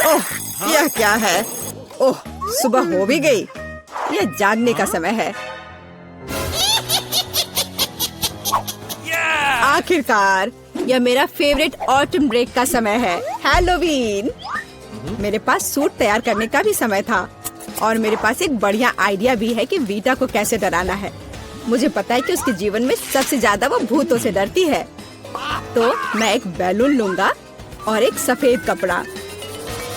ओह, यह क्या है? ओह, सुबह हो भी गई। यह जागने का समय है। आखिरकार यह मेरा फेवरेट ऑटम ब्रेक का समय है, हैलोवीन। मेरे पास सूट तैयार करने का भी समय था और मेरे पास एक बढ़िया आइडिया भी है कि वीटा को कैसे डराना है। मुझे पता है कि उसके जीवन में सबसे ज्यादा वो भूतों से डरती है। तो मैं एक बैलून लूंगा और एक सफेद कपड़ा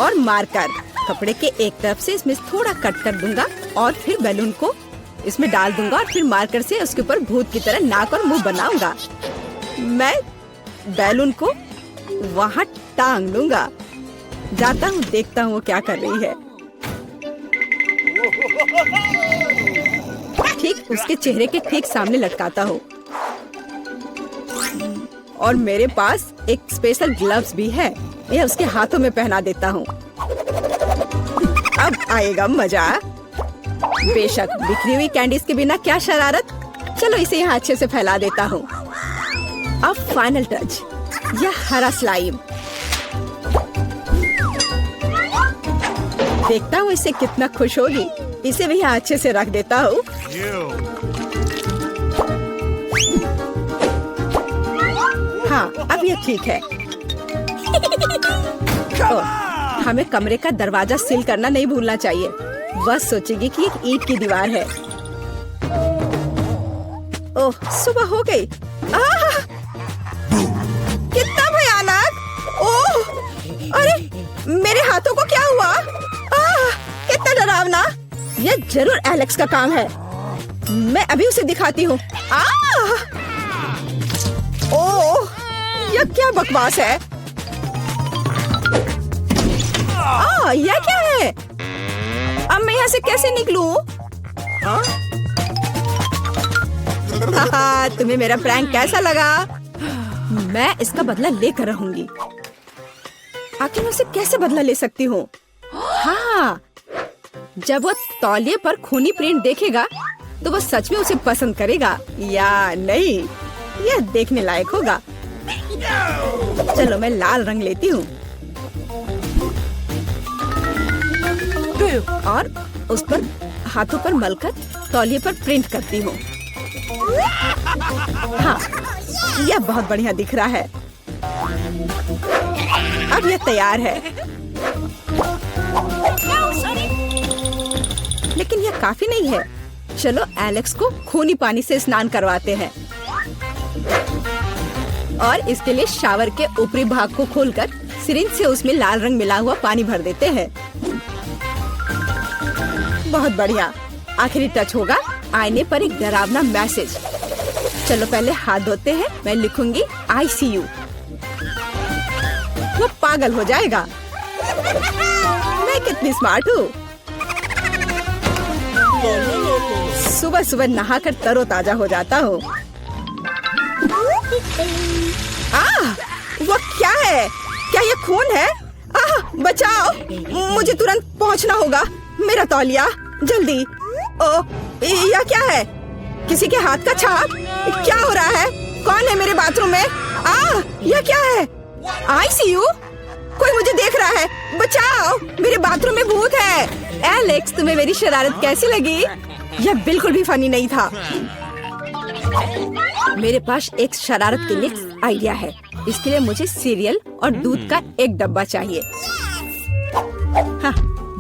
और मार्कर। कपड़े के एक तरफ से इसमें थोड़ा कट कर दूंगा और फिर बैलून को इसमें डाल दूंगा और फिर मार्कर से उसके ऊपर भूत की तरह नाक और मुंह बनाऊंगा। मैं बैलून को वहाँ टांग लूंगा। जाता हूँ, देखता हूँ वो क्या कर रही है। ठीक उसके चेहरे के ठीक सामने लटकाता हूँ और मेरे पास एक स्पेशल ग्लव्स भी है। यह उसके हाथों में पहना देता हूँ। अब आएगा मजा। बेशक बिखरी हुई कैंडीज के बिना क्या शरारत। चलो इसे यहाँ अच्छे से फैला देता हूँ। अब फाइनल टच, यह हरा स्लाइम। देखता हूँ इसे कितना खुश होगी। इसे भी यहाँ अच्छे से रख देता हूँ। हाँ, अब ये ठीक है। हमें कमरे का दरवाजा सील करना नहीं भूलना चाहिए। वह सोचेगी कि एक ईंट की दीवार है। ओह, सुबह हो गई। कितना भयानक! ओह, अरे मेरे हाथों को क्या हुआ? कितना डरावना! यह जरूर एलेक्स का काम है। मैं अभी उसे दिखाती हूँ। ओह, यह क्या बकवास है? यह क्या है? अब मैं यहाँ से कैसे निकलूं? तुम्हें मेरा प्रैंक कैसा लगा? मैं इसका बदला लेकर रहूंगी। आखिर मैं उसे कैसे बदला ले सकती हूँ? हाँ, जब वो तौलिए पर खूनी प्रिंट देखेगा तो वो सच में उसे पसंद करेगा या नहीं, यह देखने लायक होगा। चलो मैं लाल रंग लेती हूँ और उस पर हाथों पर मलकर तौलिए पर प्रिंट करती हूँ। हाँ, यह बहुत बढ़िया दिख रहा है। अब यह तैयार है। लेकिन यह काफी नहीं है। चलो एलेक्स को खूनी पानी से स्नान करवाते हैं और इसके लिए शावर के ऊपरी भाग को खोलकर सिरिंज से उसमें लाल रंग मिला हुआ पानी भर देते हैं। बहुत बढ़िया। आखिरी टच होगा आईने पर एक डरावना मैसेज। चलो पहले हाथ धोते हैं। मैं लिखूंगी ICU। वो पागल हो जाएगा। मैं कितनी स्मार्ट हूँ। सुबह सुबह नहाकर तरोताजा हो जाता हूँ। वो क्या है? क्या ये खून है? बचाओ, मुझे तुरंत पहुँचना होगा। मेरा तौलिया, जल्दी। यह क्या है? किसी के हाथ का छाप? क्या हो रहा है? कौन है मेरे बाथरूम में? यह क्या है? ICU? कोई मुझे देख रहा है। बचाओ, मेरे बाथरूम में भूत है। एलेक्स, तुम्हें मेरी शरारत कैसी लगी? यह बिल्कुल भी फनी नहीं था। मेरे पास एक शरारत के लिए आइडिया है। इसके लिए मुझे सीरियल और दूध का एक डब्बा चाहिए। हाँ,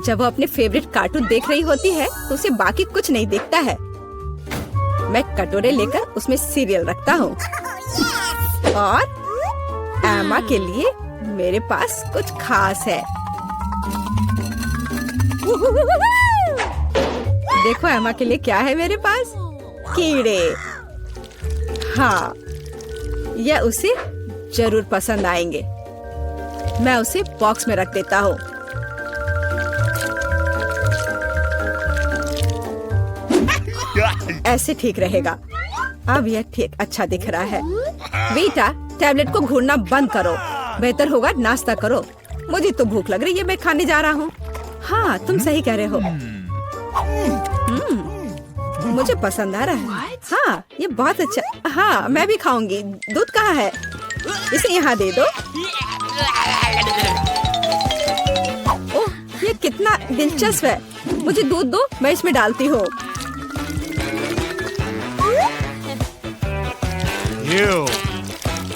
जब वो अपने फेवरेट कार्टून देख रही होती है तो उसे बाकी कुछ नहीं दिखता है। मैं कटोरे लेकर उसमें सीरियल रखता हूँ और एमा के लिए मेरे पास कुछ खास है। देखो एमा के लिए क्या है मेरे पास? कीड़े। हाँ, यह उसे जरूर पसंद आएंगे। मैं उसे बॉक्स में रख देता हूँ। ऐसे ठीक रहेगा। अब यह ठीक अच्छा दिख रहा है। बेटा, टैबलेट को घूरना बंद करो। बेहतर होगा नाश्ता करो। मुझे तो भूख लग रही है। मैं खाने जा रहा हूँ। हाँ, तुम सही कह रहे हो। मुझे पसंद आ रहा है। हाँ, ये बहुत अच्छा। हाँ, मैं भी खाऊंगी। दूध कहाँ है? इसे यहाँ दे दो। दिलचस्प है। मुझे दूध दो, मैं इसमें डालती हूँ।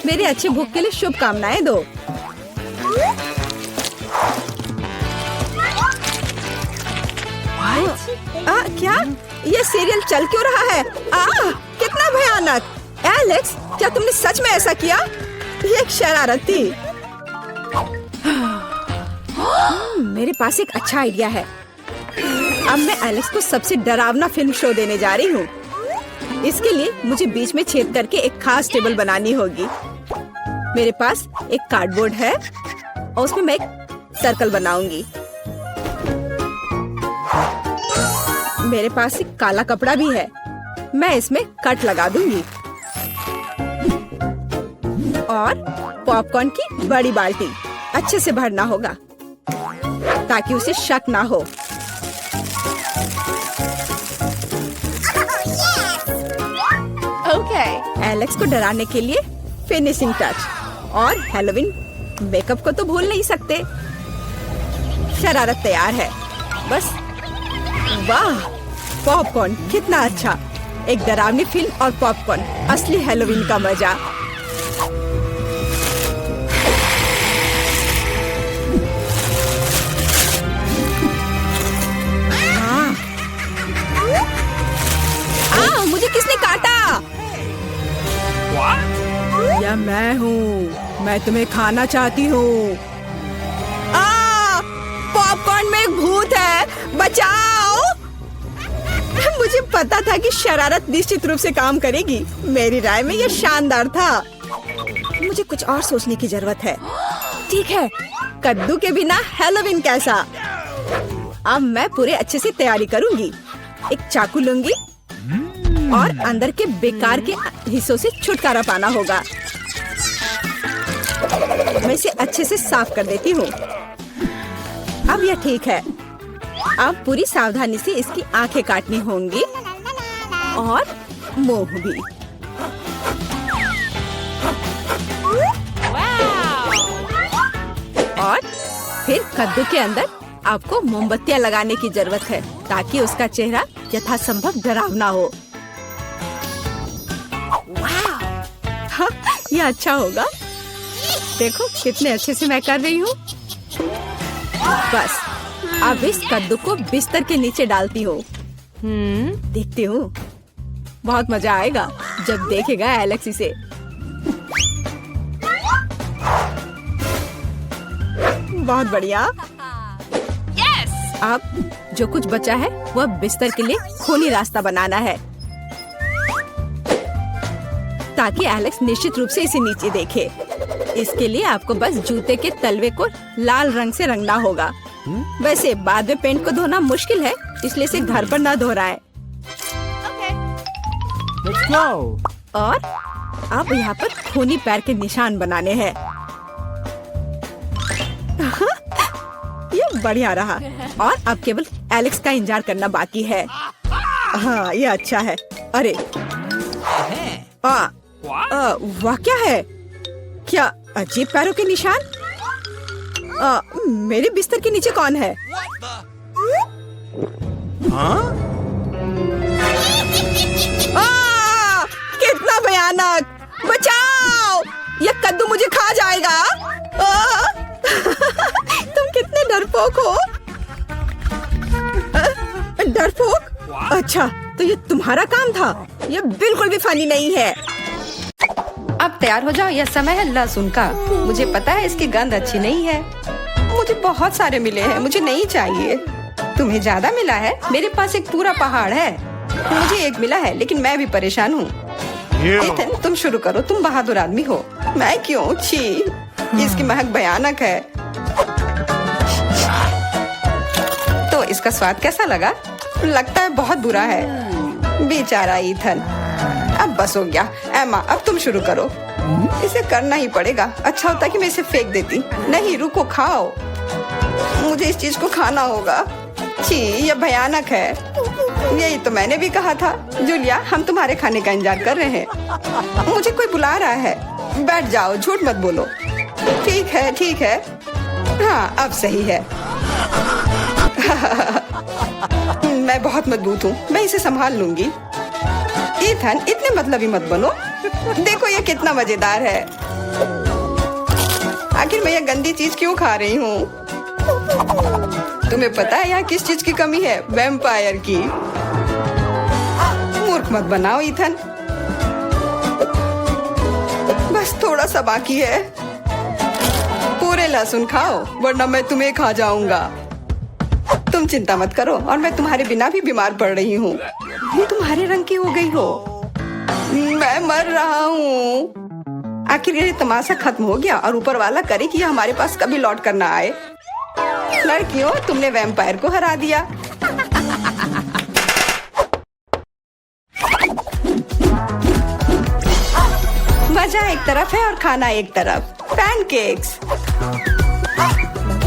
मेरे अच्छे भूख के लिए शुभकामनाएं दो। क्या ये सीरियल चल क्यों रहा है? कितना भयानक। एलेक्स, क्या तुमने सच में ऐसा किया? ये एक शरारत थी। मेरे पास एक अच्छा आइडिया है। अब मैं एलेक्स को सबसे डरावना फिल्म शो देने जा रही हूँ। इसके लिए मुझे बीच में छेद करके एक खास टेबल बनानी होगी। मेरे पास एक कार्डबोर्ड है और उसमें मैं एक सर्कल बनाऊंगी। मेरे पास एक काला कपड़ा भी है। मैं इसमें कट लगा दूंगी और पॉपकॉर्न की बड़ी बाल्टी अच्छे से भरना होगा ताकि उसे शक ना हो। एलेक्स को डराने के लिए फिनिशिंग टच और हैलोवीन मेकअप को तो भूल नहीं सकते। शरारत तैयार है। बस वाह, पॉपकॉर्न कितना अच्छा। एक डरावनी फिल्म और पॉपकॉर्न, असली हैलोवीन का मजा। मुझे किसने काटा? या मैं हूँ। मैं तुम्हें खाना चाहती हूँ। पॉपकॉर्न में एक भूत है, बचाओ। मुझे पता था कि शरारत निश्चित रूप से काम करेगी। मेरी राय में यह शानदार था। मुझे कुछ और सोचने की जरूरत है। ठीक है, कद्दू के बिना हैलोवीन कैसा? अब मैं पूरे अच्छे से तैयारी करूंगी। एक चाकू लूंगी और अंदर के बेकार के हिस्सों से छुटकारा पाना होगा। मैं इसे अच्छे से साफ कर देती हूँ। अब यह ठीक है। अब पूरी सावधानी से इसकी आंखें काटनी होंगी और मुंह भी। और फिर कद्दू के अंदर आपको मोमबत्तियां लगाने की जरूरत है ताकि उसका चेहरा यथासंभव डरावना हो। हाँ, यह अच्छा होगा। देखो कितने अच्छे से मैं कर रही हूँ। बस अब इस कद्दू को बिस्तर के नीचे डालती हूँ। देखती हूँ, बहुत मजा आएगा जब देखेगा एलेक्स इसे। बहुत बढ़िया। अब जो कुछ बचा है वह बिस्तर के लिए खूनी रास्ता बनाना है ताकि एलेक्स निश्चित रूप से इसे नीचे देखे। इसके लिए आपको बस जूते के तलवे को लाल रंग से रंगना होगा। वैसे बाद में पेंट को धोना मुश्किल है, इसलिए इसे घर पर ना दोहराएं। और अब यहाँ पर खूनी पैर के निशान बनाने हैं। ये बढ़िया रहा। और अब केवल एलेक्स का इंतजार करना बाकी है। हाँ, ये अच्छा है। अरे वाह, क्या है? क्या अजीब पैरों के निशान? मेरे बिस्तर के नीचे कौन है? कितना भयानक! बचाओ! यह कद्दू मुझे खा जाएगा। तुम कितने डरपोक हो। डरपोक? अच्छा, तो ये तुम्हारा काम था। यह बिल्कुल भी फनी नहीं है। अब तैयार हो जाओ, यह समय है लहसुन का। मुझे पता है इसकी गंध अच्छी नहीं है। मुझे बहुत सारे मिले हैं, मुझे नहीं चाहिए। तुम्हें ज्यादा मिला है? मेरे पास एक पूरा पहाड़ है। मुझे एक मिला है, लेकिन मैं भी परेशान हूँ। इथन, तुम शुरू करो, तुम बहादुर आदमी हो। मैं क्यों? छी, इसकी महक भयानक है। तो इसका स्वाद कैसा लगा? लगता है बहुत बुरा है। बेचारा इथन। अब बस हो गया। एमा, अब तुम शुरू करो। इसे करना ही पड़ेगा। अच्छा होता कि मैं इसे फेंक देती। नहीं, रुको, खाओ। मुझे इस चीज को खाना होगा। छी, यह भयानक है। यही तो मैंने भी कहा था। जूलिया, हम तुम्हारे खाने का इंतजार कर रहे हैं। मुझे कोई बुला रहा है। बैठ जाओ, झूठ मत बोलो। ठीक है, ठीक है। हाँ, अब सही है। मैं बहुत मजबूत हूँ, मैं इसे संभाल लूंगी। ईथन, इतने मतलबी मत बनो। देखो ये कितना मजेदार है। आखिर मैं ये गंदी चीज क्यों खा रही हूँ? तुम्हें पता है यहाँ किस चीज की कमी है? वैम्पायर की। मूर्ख मत बनाओ ईथन। बस थोड़ा सा बाकी है। पूरे लहसुन खाओ वरना मैं तुम्हें खा जाऊंगा। तुम चिंता मत करो और मैं तुम्हारे बिना भी बीमार पड़ रही हूँ। तुम्हारे रंग की हो गई हो। मैं मर रहा हूँ। आखिर ये तमाशा खत्म हो गया और ऊपर वाला करे कि ये हमारे पास कभी लौट कर ना आए। लड़कियों, तुमने वैम्पायर को हरा दिया। मजा एक तरफ है और खाना एक तरफ। पैनकेक्स।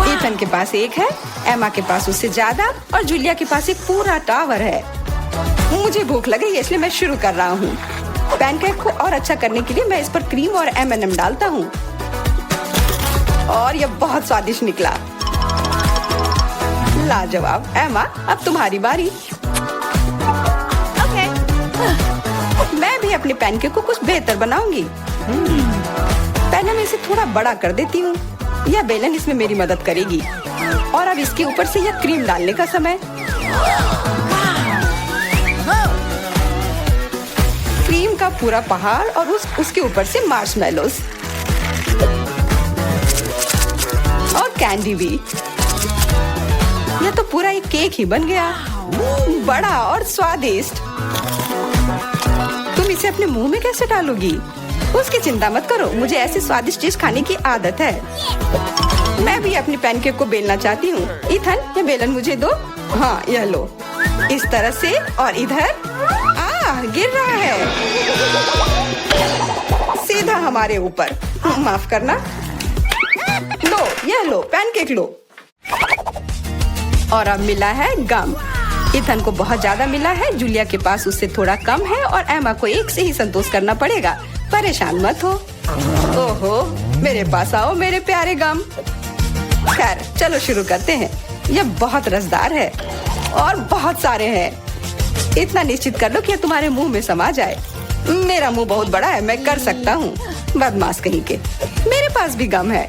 ईथन के पास एक है, एमा के पास उससे ज्यादा और जूलिया के पास एक पूरा टावर है। मुझे भूख लग रही है इसलिए मैं शुरू कर रहा हूँ। पैनकेक को और अच्छा करने के लिए मैं इस पर क्रीम और M&M डालता हूँ और यह बहुत स्वादिष्ट निकला। लाजवाब। एमा, अब तुम्हारी बारी। मैं भी अपने पैनकेक को कुछ बेहतर बनाऊंगी। पहले मैं इसे थोड़ा बड़ा कर देती हूँ। यह बेलन इसमें मेरी मदद करेगी। और अब इसके ऊपर से यह क्रीम डालने का समय। क्रीम का पूरा पहाड़ और उसके ऊपर से मार्शमेलोस और कैंडी भी। यह तो पूरा एक केक ही बन गया, बड़ा और स्वादिष्ट। तुम इसे अपने मुंह में कैसे डालोगी? उसकी चिंता मत करो, मुझे ऐसी स्वादिष्ट चीज खाने की आदत है। मैं भी अपनी पैनकेक को बेलना चाहती हूँ। ईथन, ये बेलन मुझे दो। हाँ, यह लो। इस तरह से और इधर। गिर रहा है सीधा हमारे ऊपर। माफ करना। लो, यह लो, पैनकेक लो। और अब मिला है गम। ईथन को बहुत ज्यादा मिला है, जूलिया के पास उससे थोड़ा कम है और एमा को एक से ही संतोष करना पड़ेगा। परेशान मत हो। ओहो, मेरे पास आओ मेरे प्यारे गम। खैर, चलो शुरू करते हैं। यह बहुत रसदार है और बहुत सारे हैं। इतना निश्चित कर लो कि यह तुम्हारे मुंह में समा जाए। मेरा मुंह बहुत बड़ा है, मैं कर सकता हूँ। बदमाश कहीं के। मेरे पास भी गम है।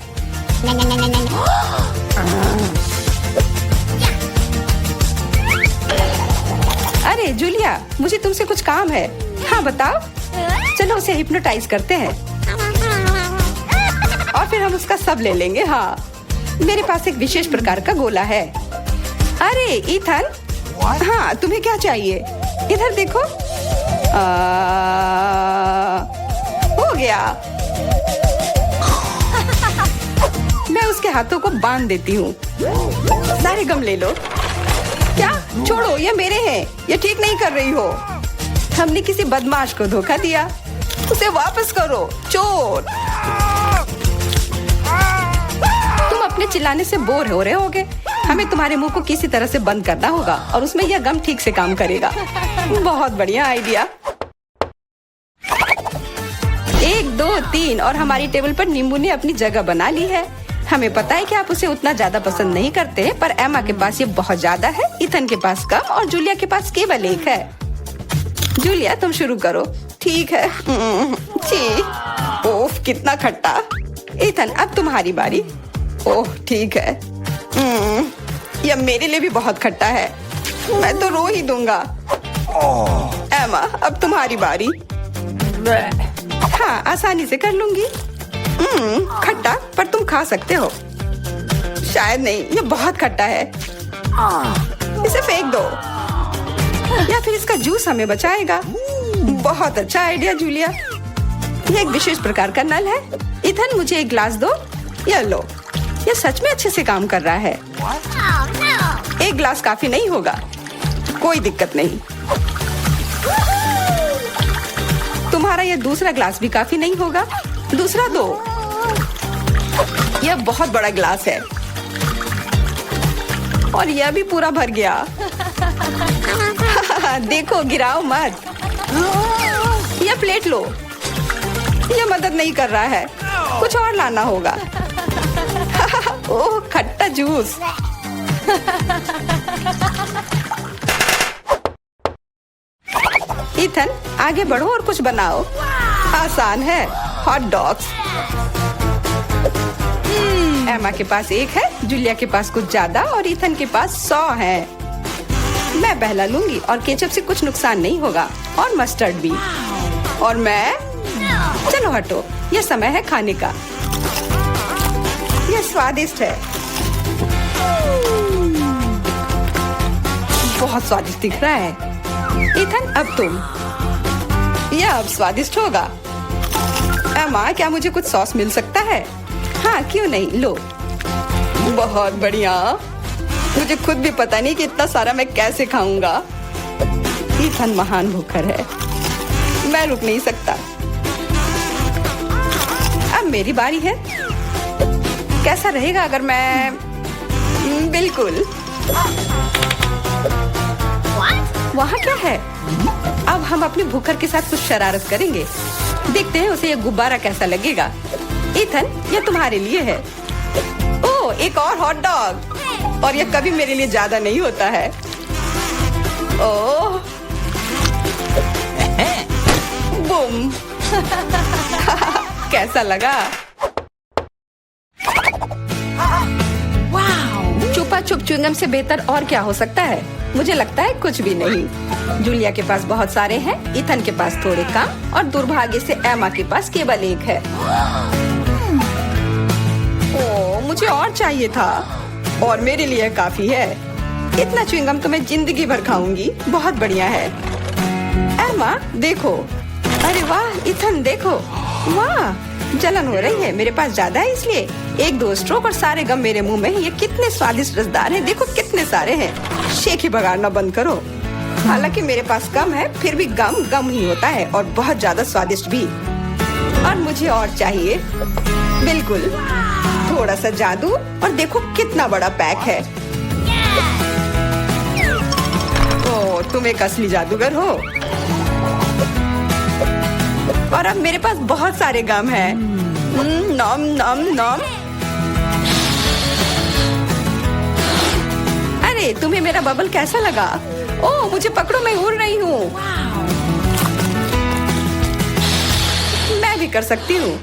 अरे जूलिया, मुझे तुमसे कुछ काम है। हाँ बताओ। चलो उसे हिप्नोटाइज करते हैं और फिर हम उसका सब ले लेंगे। हाँ, मेरे पास एक विशेष प्रकार का गोला है। अरे ईथन, हाँ तुम्हें क्या चाहिए? इधर देखो। हो गया। मैं उसके हाथों को बांध देती हूँ। सारे गम ले लो। क्या? छोड़ो, ये मेरे हैं। ये ठीक नहीं कर रही हो। हमने किसी बदमाश को धोखा दिया। उसे वापस करो, चोर। तुम अपने चिल्लाने से बोर हो रहे होगे। हमें तुम्हारे मुंह को किसी तरह से बंद करना होगा और उसमें यह गम ठीक से काम करेगा। बहुत बढ़िया आइडिया। 1, 2, 3 और हमारी टेबल पर नींबू ने अपनी जगह बना ली है। हमें पता है कि आप उसे उतना ज्यादा पसंद नहीं करते, पर एमा के पास ये बहुत ज्यादा है, ईथन के पास कम और जूलिया के पास केवल एक है। जूलिया, तुम शुरू करो। ठीक है। ओह, कितना खट्टा। ईथन, अब तुम्हारी बारी। ओह, ठीक है। यह मेरे लिए भी बहुत खट्टा है। मैं तो रो ही दूंगा। एमा, अब तुम्हारी बारी। हाँ, आसानी से कर लूंगी। खट्टा, पर तुम खा सकते हो। शायद नहीं, यह बहुत खट्टा है। इसे फेंक दो या फिर इसका जूस हमें बचाएगा। बहुत अच्छा आइडिया जूलिया। यह एक विशेष प्रकार का नल है। ईथन, मुझे एक ग्लास दो। यह लो। यह सच में अच्छे से काम कर रहा है। एक ग्लास काफी नहीं होगा। कोई दिक्कत नहीं। तुम्हारा यह दूसरा ग्लास भी काफी नहीं होगा। दूसरा दो। यह बहुत बड़ा ग्लास है और यह भी पूरा भर गया। देखो, गिराओ मत। यह प्लेट लो। यह मदद नहीं कर रहा है। कुछ और लाना होगा। ओह, खट्टा जूस। इथन, आगे बढ़ो और कुछ बनाओ। आसान है, हॉट डॉग्स। एमा के पास 1 है, जूलिया के पास कुछ ज्यादा और इथन के पास 100 है। मैं पहला लूंगी और केचप से कुछ नुकसान नहीं होगा और मस्टर्ड भी। और मैं, चलो हटो, यह समय है खाने का। यह स्वादिष्ट है, बहुत स्वादिष्ट दिख रहा है। इथन, अब तुम। यह अब स्वादिष्ट होगा। एमा, क्या मुझे कुछ सॉस मिल सकता है? हाँ, क्यों नहीं, लो। बहुत बढ़िया। मुझे खुद भी पता नहीं कि इतना सारा मैं कैसे खाऊंगा। इथन महान भूखर है, मैं रुक नहीं सकता। अब मेरी बारी है। कैसा रहेगा अगर मैं, बिल्कुल। वहाँ क्या है? अब हम अपने भूखर के साथ कुछ शरारत करेंगे। देखते हैं उसे ये गुब्बारा कैसा लगेगा। इथन, यह तुम्हारे लिए है। ओह, एक और हॉट डॉग। और यह कभी मेरे लिए ज्यादा नहीं होता है। ओह, बूम। कैसा लगा? छुपा छुप च्युइंगम से बेहतर और क्या हो सकता है? मुझे लगता है कुछ भी नहीं। जूलिया के पास बहुत सारे हैं, इथन के पास थोड़े कम और दुर्भाग्य से एमा के पास केवल 1 है। ओह, मुझे और चाहिए था और मेरे लिए काफी है। इतना च्युइंगम तो मैं जिंदगी भर खाऊंगी। बहुत बढ़िया है। एमा, देखो। अरे वाह, इथन देखो। वाह, जलन हो रही है। मेरे पास ज्यादा है इसलिए 1-2 स्ट्रोक और सारे गम मेरे मुंह में। ये कितने स्वादिष्ट रसदार हैं। देखो कितने सारे हैं। शेख ही बगाड़ना बंद करो। हालांकि मेरे पास कम है, फिर भी गम गम ही होता है और बहुत ज्यादा स्वादिष्ट भी। और मुझे और चाहिए। बिल्कुल, थोड़ा सा जादू और देखो कितना बड़ा पैक है। ओह, तुम एक असली जादूगर हो। और अब मेरे पास बहुत सारे गम हैं। नॉम नॉम नॉम। अरे, तुम्हें मेरा बबल कैसा लगा? ओह, मुझे पकड़ो, मैं उड़ रही हूँ। मैं भी कर सकती हूँ।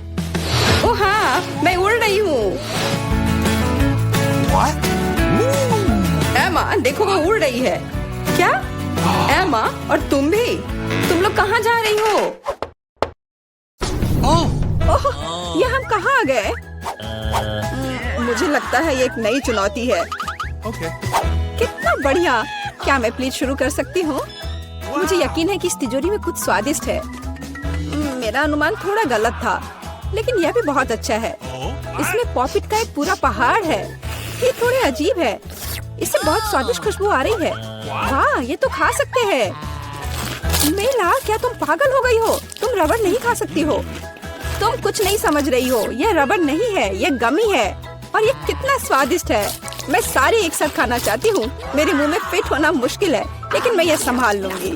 ओह हाँ, मैं उड़ रही हूँ। एमा, देखो वो उड़ रही है। क्या? एमा, और तुम भी? तुम लोग कहाँ जा रही हो? ओह, ये हम कहाँ आ गए? मुझे लगता है ये एक नई चुनौती है। कितना बढ़िया। क्या मैं प्लीज शुरू कर सकती हूँ? मुझे यकीन है कि इस तिजोरी में कुछ स्वादिष्ट है। मेरा अनुमान थोड़ा गलत था, लेकिन यह भी बहुत अच्छा है। इसमें पॉपिट का एक पूरा पहाड़ है। ये थोड़े अजीब है। इससे बहुत स्वादिष्ट खुशबू आ रही है। वाह, ये तो खा सकते हैं। मेला, क्या तुम पागल हो गई हो? तुम रबड़ नहीं खा सकती हो। तुम कुछ नहीं समझ रही हो। यह रबड़ नहीं है, यह गमी है। और ये कितना स्वादिष्ट है। मैं सारी एक साथ खाना चाहती हूँ। मेरे मुंह में फिट होना मुश्किल है, लेकिन मैं ये संभाल लूंगी।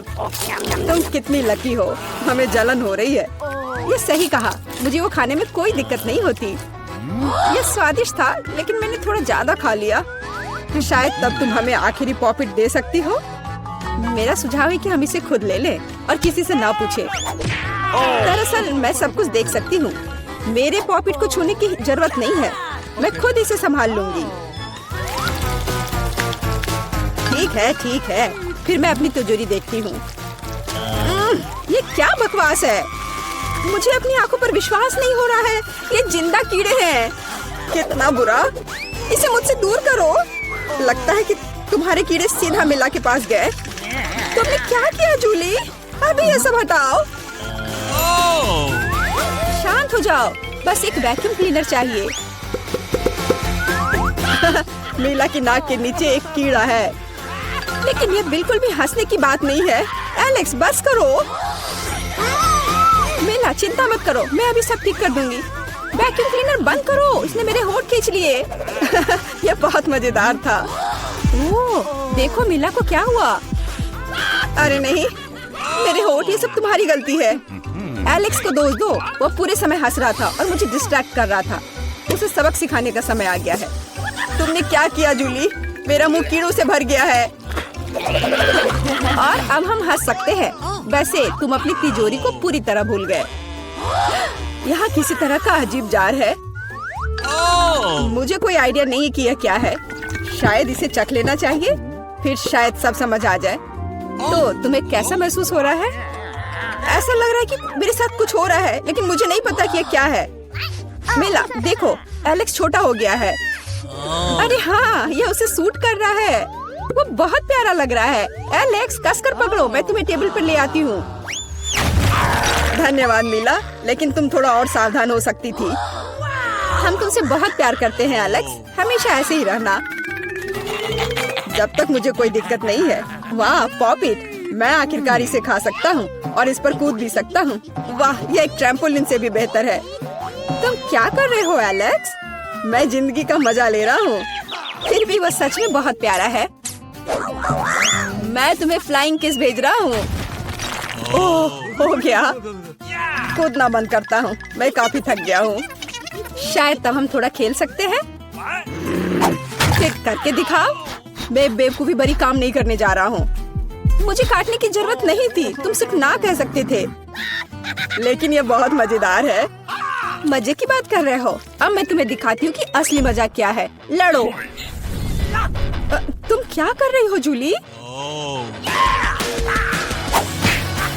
तुम कितनी लकी हो। हमें जलन हो रही है। ये सही कहा, मुझे वो खाने में कोई दिक्कत नहीं होती। ये स्वादिष्ट था, लेकिन मैंने थोड़ा ज्यादा खा लिया। शायद तब तुम हमें आखिरी पॉपिट दे सकती हो। मेरा सुझाव है कि हम इसे खुद ले लें और किसी से ना पूछे। दरअसल मैं सब कुछ देख सकती हूँ। मेरे पॉपिट को छूने की जरूरत नहीं है। मैं खुद इसे संभाल लूंगी। ठीक है। फिर मैं अपनी तिजोरी देखती हूँ। ये क्या बकवास है? मुझे अपनी आंखों पर विश्वास नहीं हो रहा है। ये जिंदा कीड़े हैं। कितना बुरा। इसे मुझसे दूर करो। लगता है कि तुम्हारे कीड़े सीधा मिला के पास गए। तुमने क्या किया जूली? अभी ये सब हटाओ। शांत हो जाओ। बस एक वैक्यूम क्लीनर चाहिए। मीला की नाक के नीचे एक कीड़ा है, लेकिन ये बिल्कुल भी हंसने की बात नहीं है। एलेक्स, बस करो। मीला, चिंता मत करो, मैं अभी सब ठीक कर दूंगी। वैक्यूम क्लीनर बंद करो, इसने मेरे होंठ खींच लिए। यह बहुत मजेदार था। ओह, देखो मीला को क्या हुआ। अरे नहीं, मेरे होंठ, ये सब तुम्हारी गलती है। एलेक्स को दोष दो। वो पूरे समय हंस रहा था और मुझे डिस्ट्रैक्ट कर रहा था। उसे सबक सिखाने का समय आ गया है। तुमने क्या किया जूली? मेरा मुंह कीड़ों से भर गया है। और अब हम हंस सकते हैं। वैसे तुम अपनी तिजोरी को पूरी तरह भूल गए। यहाँ किसी तरह का अजीब जार है। मुझे कोई आइडिया नहीं कि यह क्या है। शायद इसे चख लेना चाहिए, फिर शायद सब समझ आ जाए। तो तुम्हें कैसा महसूस हो रहा है? ऐसा लग रहा है कि मेरे साथ कुछ हो रहा है, लेकिन मुझे नहीं पता कि यह क्या है। मिला, देखो, एलेक्स छोटा हो गया है। अरे हाँ, यह उसे सूट कर रहा है। वो बहुत प्यारा लग रहा है। एलेक्स, कसकर पकड़ो, मैं तुम्हें टेबल पर ले आती हूँ। धन्यवाद मिला, लेकिन तुम थोड़ा और सावधान हो सकती थी। हम तुमसे बहुत प्यार करते हैं एलेक्स, हमेशा ऐसे ही रहना। जब तक मुझे कोई दिक्कत नहीं है। वाह, पॉपिट, मैं आखिरकार इसे खा सकता हूँ और इस पर कूद भी सकता हूँ। वाह, यह एक ट्रैम्पोलिन से भी बेहतर है। तुम क्या कर रहे हो एलेक्स? मैं जिंदगी का मजा ले रहा हूँ। फिर भी वह सच में बहुत प्यारा है। मैं तुम्हें फ्लाइंग किस भेज रहा हूँ। ओह, हो गया। कूदना बंद करता हूँ, मैं काफी थक गया हूँ। शायद तब हम थोड़ा खेल सकते हैं। फिर करके दिखाओ। मैं बेवकूफी भरी काम नहीं करने जा रहा हूँ। मुझे काटने की जरूरत नहीं थी, तुम सिर्फ ना कह सकते थे। लेकिन यह बहुत मजेदार है। मजे की बात कर रहे हो? अब मैं तुम्हें दिखाती हूँ कि असली मजा क्या है। लड़ो। तुम क्या कर रही हो जूली?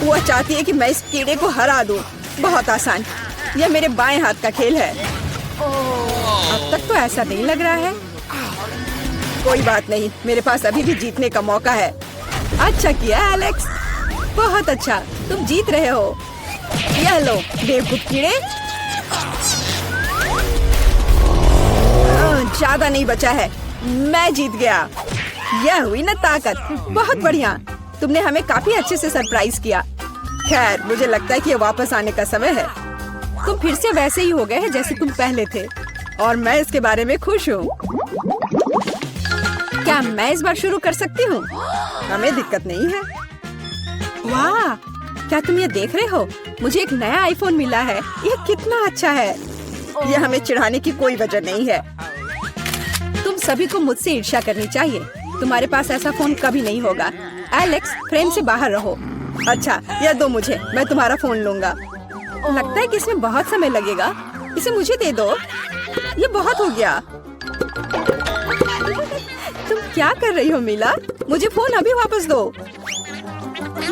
वो चाहती है कि मैं इस कीड़े को हरा दूं। बहुत आसान। यह मेरे बाएं हाथ का खेल है। अब तक तो ऐसा नहीं लग रहा है। कोई बात नहीं, मेरे पास अभी भी जीतने का मौका है। अच्छा किया एलेक्स, बहुत अच्छा, तुम जीत रहे हो। यह लो बेवकूफ कीड़े। ज्यादा नहीं बचा है, मैं जीत गया। यह हुई ना ताकत। बहुत बढ़िया, तुमने हमें काफी अच्छे से सरप्राइज किया। खैर, मुझे लगता है कि ये वापस आने का समय है। तुम फिर से वैसे ही हो गए हैं जैसे तुम पहले थे, और मैं इसके बारे में खुश हूँ। क्या मैं इस बार शुरू कर सकती हूँ? हमें दिक्कत नहीं है। वाह, क्या तुम ये देख रहे हो? मुझे एक नया आईफोन मिला है। यह कितना अच्छा है। यह हमें चिढ़ाने की कोई वजह नहीं है। तुम सभी को मुझसे ईर्ष्या करनी चाहिए। तुम्हारे पास ऐसा फोन कभी नहीं होगा। एलेक्स, फ्रेम से बाहर रहो। अच्छा, यह दो मुझे, मैं तुम्हारा फोन लूंगा। लगता है कि इसमें बहुत समय लगेगा। इसे मुझे दे दो। ये बहुत हो गया। तुम क्या कर रही हो मिला? मुझे फोन अभी वापस दो।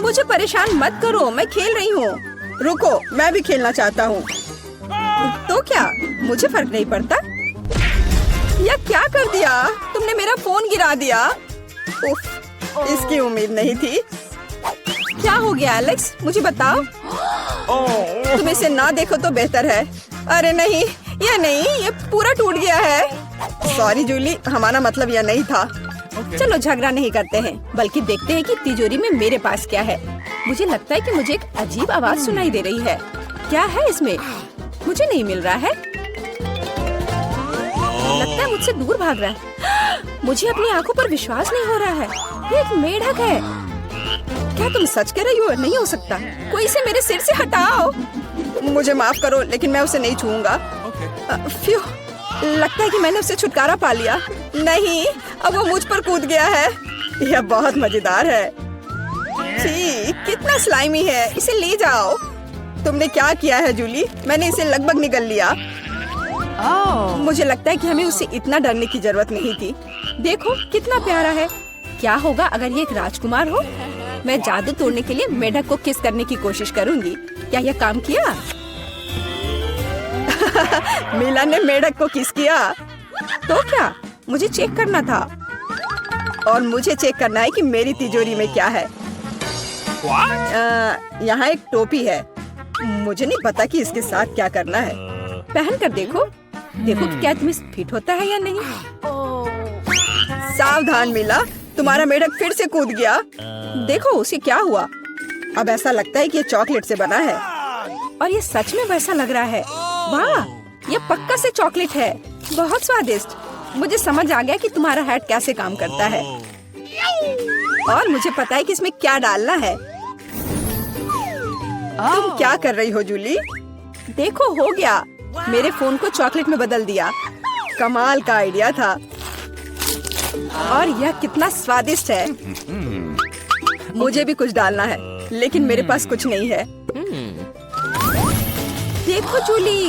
मुझे परेशान मत करो, मैं खेल रही हूँ। रुको, मैं भी खेलना चाहता हूँ। तो क्या, मुझे फर्क नहीं पड़ता। यह क्या कर दिया? तुमने मेरा फोन गिरा दिया। उफ, इसकी उम्मीद नहीं थी। क्या हो गया एलेक्स, मुझे बताओ। तुम इसे ना देखो तो बेहतर है। अरे नहीं, यह नहीं, ये पूरा टूट गया है। सॉरी जूली, हमारा मतलब यह नहीं था। चलो झगड़ा नहीं करते हैं, बल्कि देखते हैं कि तिजोरी में मेरे पास क्या है। मुझे लगता है कि मुझे एक अजीब आवाज सुनाई दे रही है। क्या है इसमें? मुझे नहीं मिल रहा है। लगता है मुझसे दूर भाग रहा है। मुझे अपनी आंखों पर विश्वास नहीं हो रहा है। ये एक मेढक है। क्या तुम सच कह रही हो? नहीं हो सकता। कोई इसे मेरे सिर से हटाओ। मुझे माफ करो, लेकिन मैं उसे नहीं छूऊंगा। फ्यू, लगता है कि मैंने उससे छुटकारा पा लिया। नहीं, अब वो मुझ पर कूद गया है। यह बहुत मजेदार है। छी, कितना स्लाइमी है। इसे ले जाओ। तुमने क्या किया है जूली? मैंने इसे लगभग निगल लिया। मुझे लगता है कि हमें उससे इतना डरने की जरूरत नहीं थी। देखो कितना प्यारा है। क्या होगा अगर ये एक राजकुमार हो? मैं जादू तोड़ने के लिए मेढक को किस करने की कोशिश करूंगी। क्या यह काम किया? मिला ने मेढक को किस किया। तो क्या, मुझे चेक करना था। और मुझे चेक करना है कि मेरी तिजोरी में क्या है। यहाँ एक टोपी है। मुझे नहीं पता कि इसके साथ क्या करना है। पहन कर देखो, देखो कि क्या तुम्हें फिट होता है या नहीं। सावधान मिला, तुम्हारा मेढक फिर से कूद गया। देखो उसे क्या हुआ। अब ऐसा लगता है कि ये चॉकलेट से बना है, और ये सच में वैसा लग रहा है। वाह, ये पक्का से चॉकलेट है। बहुत स्वादिष्ट। मुझे समझ आ गया कि तुम्हारा हैट कैसे काम करता है, और मुझे पता है कि इसमें क्या डालना है। तुम क्या कर रही हो जूली? देखो हो गया, मेरे फोन को चॉकलेट में बदल दिया। कमाल का आइडिया था। और यह कितना स्वादिष्ट है। मुझे भी कुछ डालना है, लेकिन मेरे पास कुछ नहीं है। देखो जूली,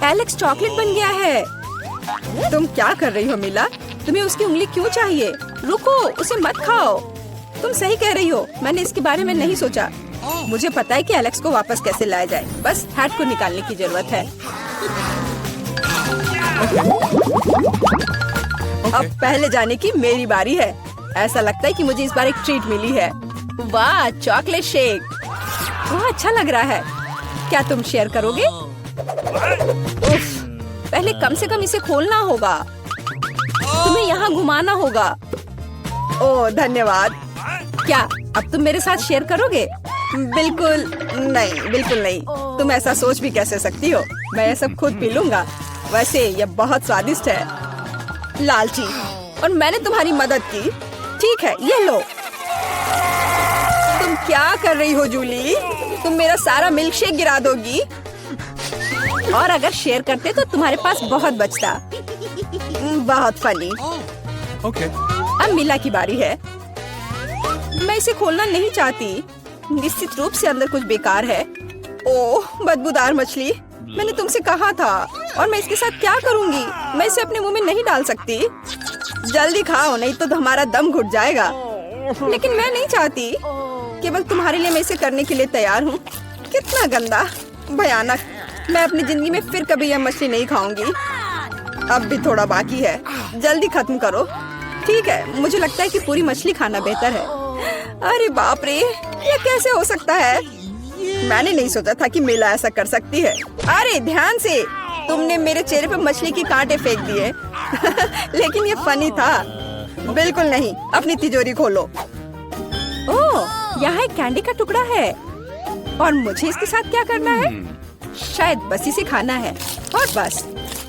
एलेक्स चॉकलेट बन गया है। तुम क्या कर रही हो मिला? तुम्हें उसकी उंगली क्यों चाहिए? रुको, उसे मत खाओ। तुम सही कह रही हो, मैंने इसके बारे में नहीं सोचा। मुझे पता है कि एलेक्स को वापस कैसे लाया जाए। बस हैट को निकालने की जरूरत है। अब पहले जाने की मेरी बारी है। ऐसा लगता है कि मुझे इस बार एक ट्रीट मिली है। वाह, चॉकलेट शेक। वह अच्छा लग रहा है। क्या तुम शेयर करोगे? उफ, पहले कम से कम इसे खोलना होगा। तुम्हें यहाँ घुमाना होगा। ओह धन्यवाद। क्या अब तुम मेरे साथ शेयर करोगे? बिल्कुल नहीं, बिल्कुल नहीं। तुम ऐसा सोच भी कैसे सकती हो? मैं ये सब खुद पी लूंगा। वैसे ये बहुत स्वादिष्ट है। लालची, और मैंने तुम्हारी मदद की। ठीक है, ये लो। तुम क्या कर रही हो जूली? तुम मेरा सारा मिल्क शेक गिरा दोगी। और अगर शेयर करते तो तुम्हारे पास बहुत बचता। बहुत फनी। अब मिला की बारी है। मैं इसे खोलना नहीं चाहती। निश्चित रूप से अंदर कुछ बेकार है। ओह, बदबूदार मछली। मैंने तुमसे कहा था। और मैं इसके साथ क्या करूंगी? मैं इसे अपने मुंह में नहीं डाल सकती। जल्दी खाओ, नहीं तो हमारा दम घुट जाएगा। लेकिन मैं नहीं चाहती। केवल तुम्हारे लिए मैं इसे करने के लिए तैयार हूँ। कितना गंदा, भयानक। मैं अपनी जिंदगी में फिर कभी यह मछली नहीं खाऊंगी। अब भी थोड़ा बाकी है। जल्दी खत्म करो। ठीक है, मुझे लगता है कि पूरी मछली खाना बेहतर है। अरे बाप रे, ये कैसे हो सकता है? मैंने नहीं सोचा था कि मेला ऐसा कर सकती है। अरे ध्यान से, तुमने मेरे चेहरे पे मछली के कांटे फेंक दिए। लेकिन ये फनी था। बिल्कुल नहीं। अपनी तिजोरी खोलो। ओह, यहाँ एक कैंडी का टुकड़ा है। और मुझे इसके साथ क्या करना है? शायद बस इसे खाना है। और बस,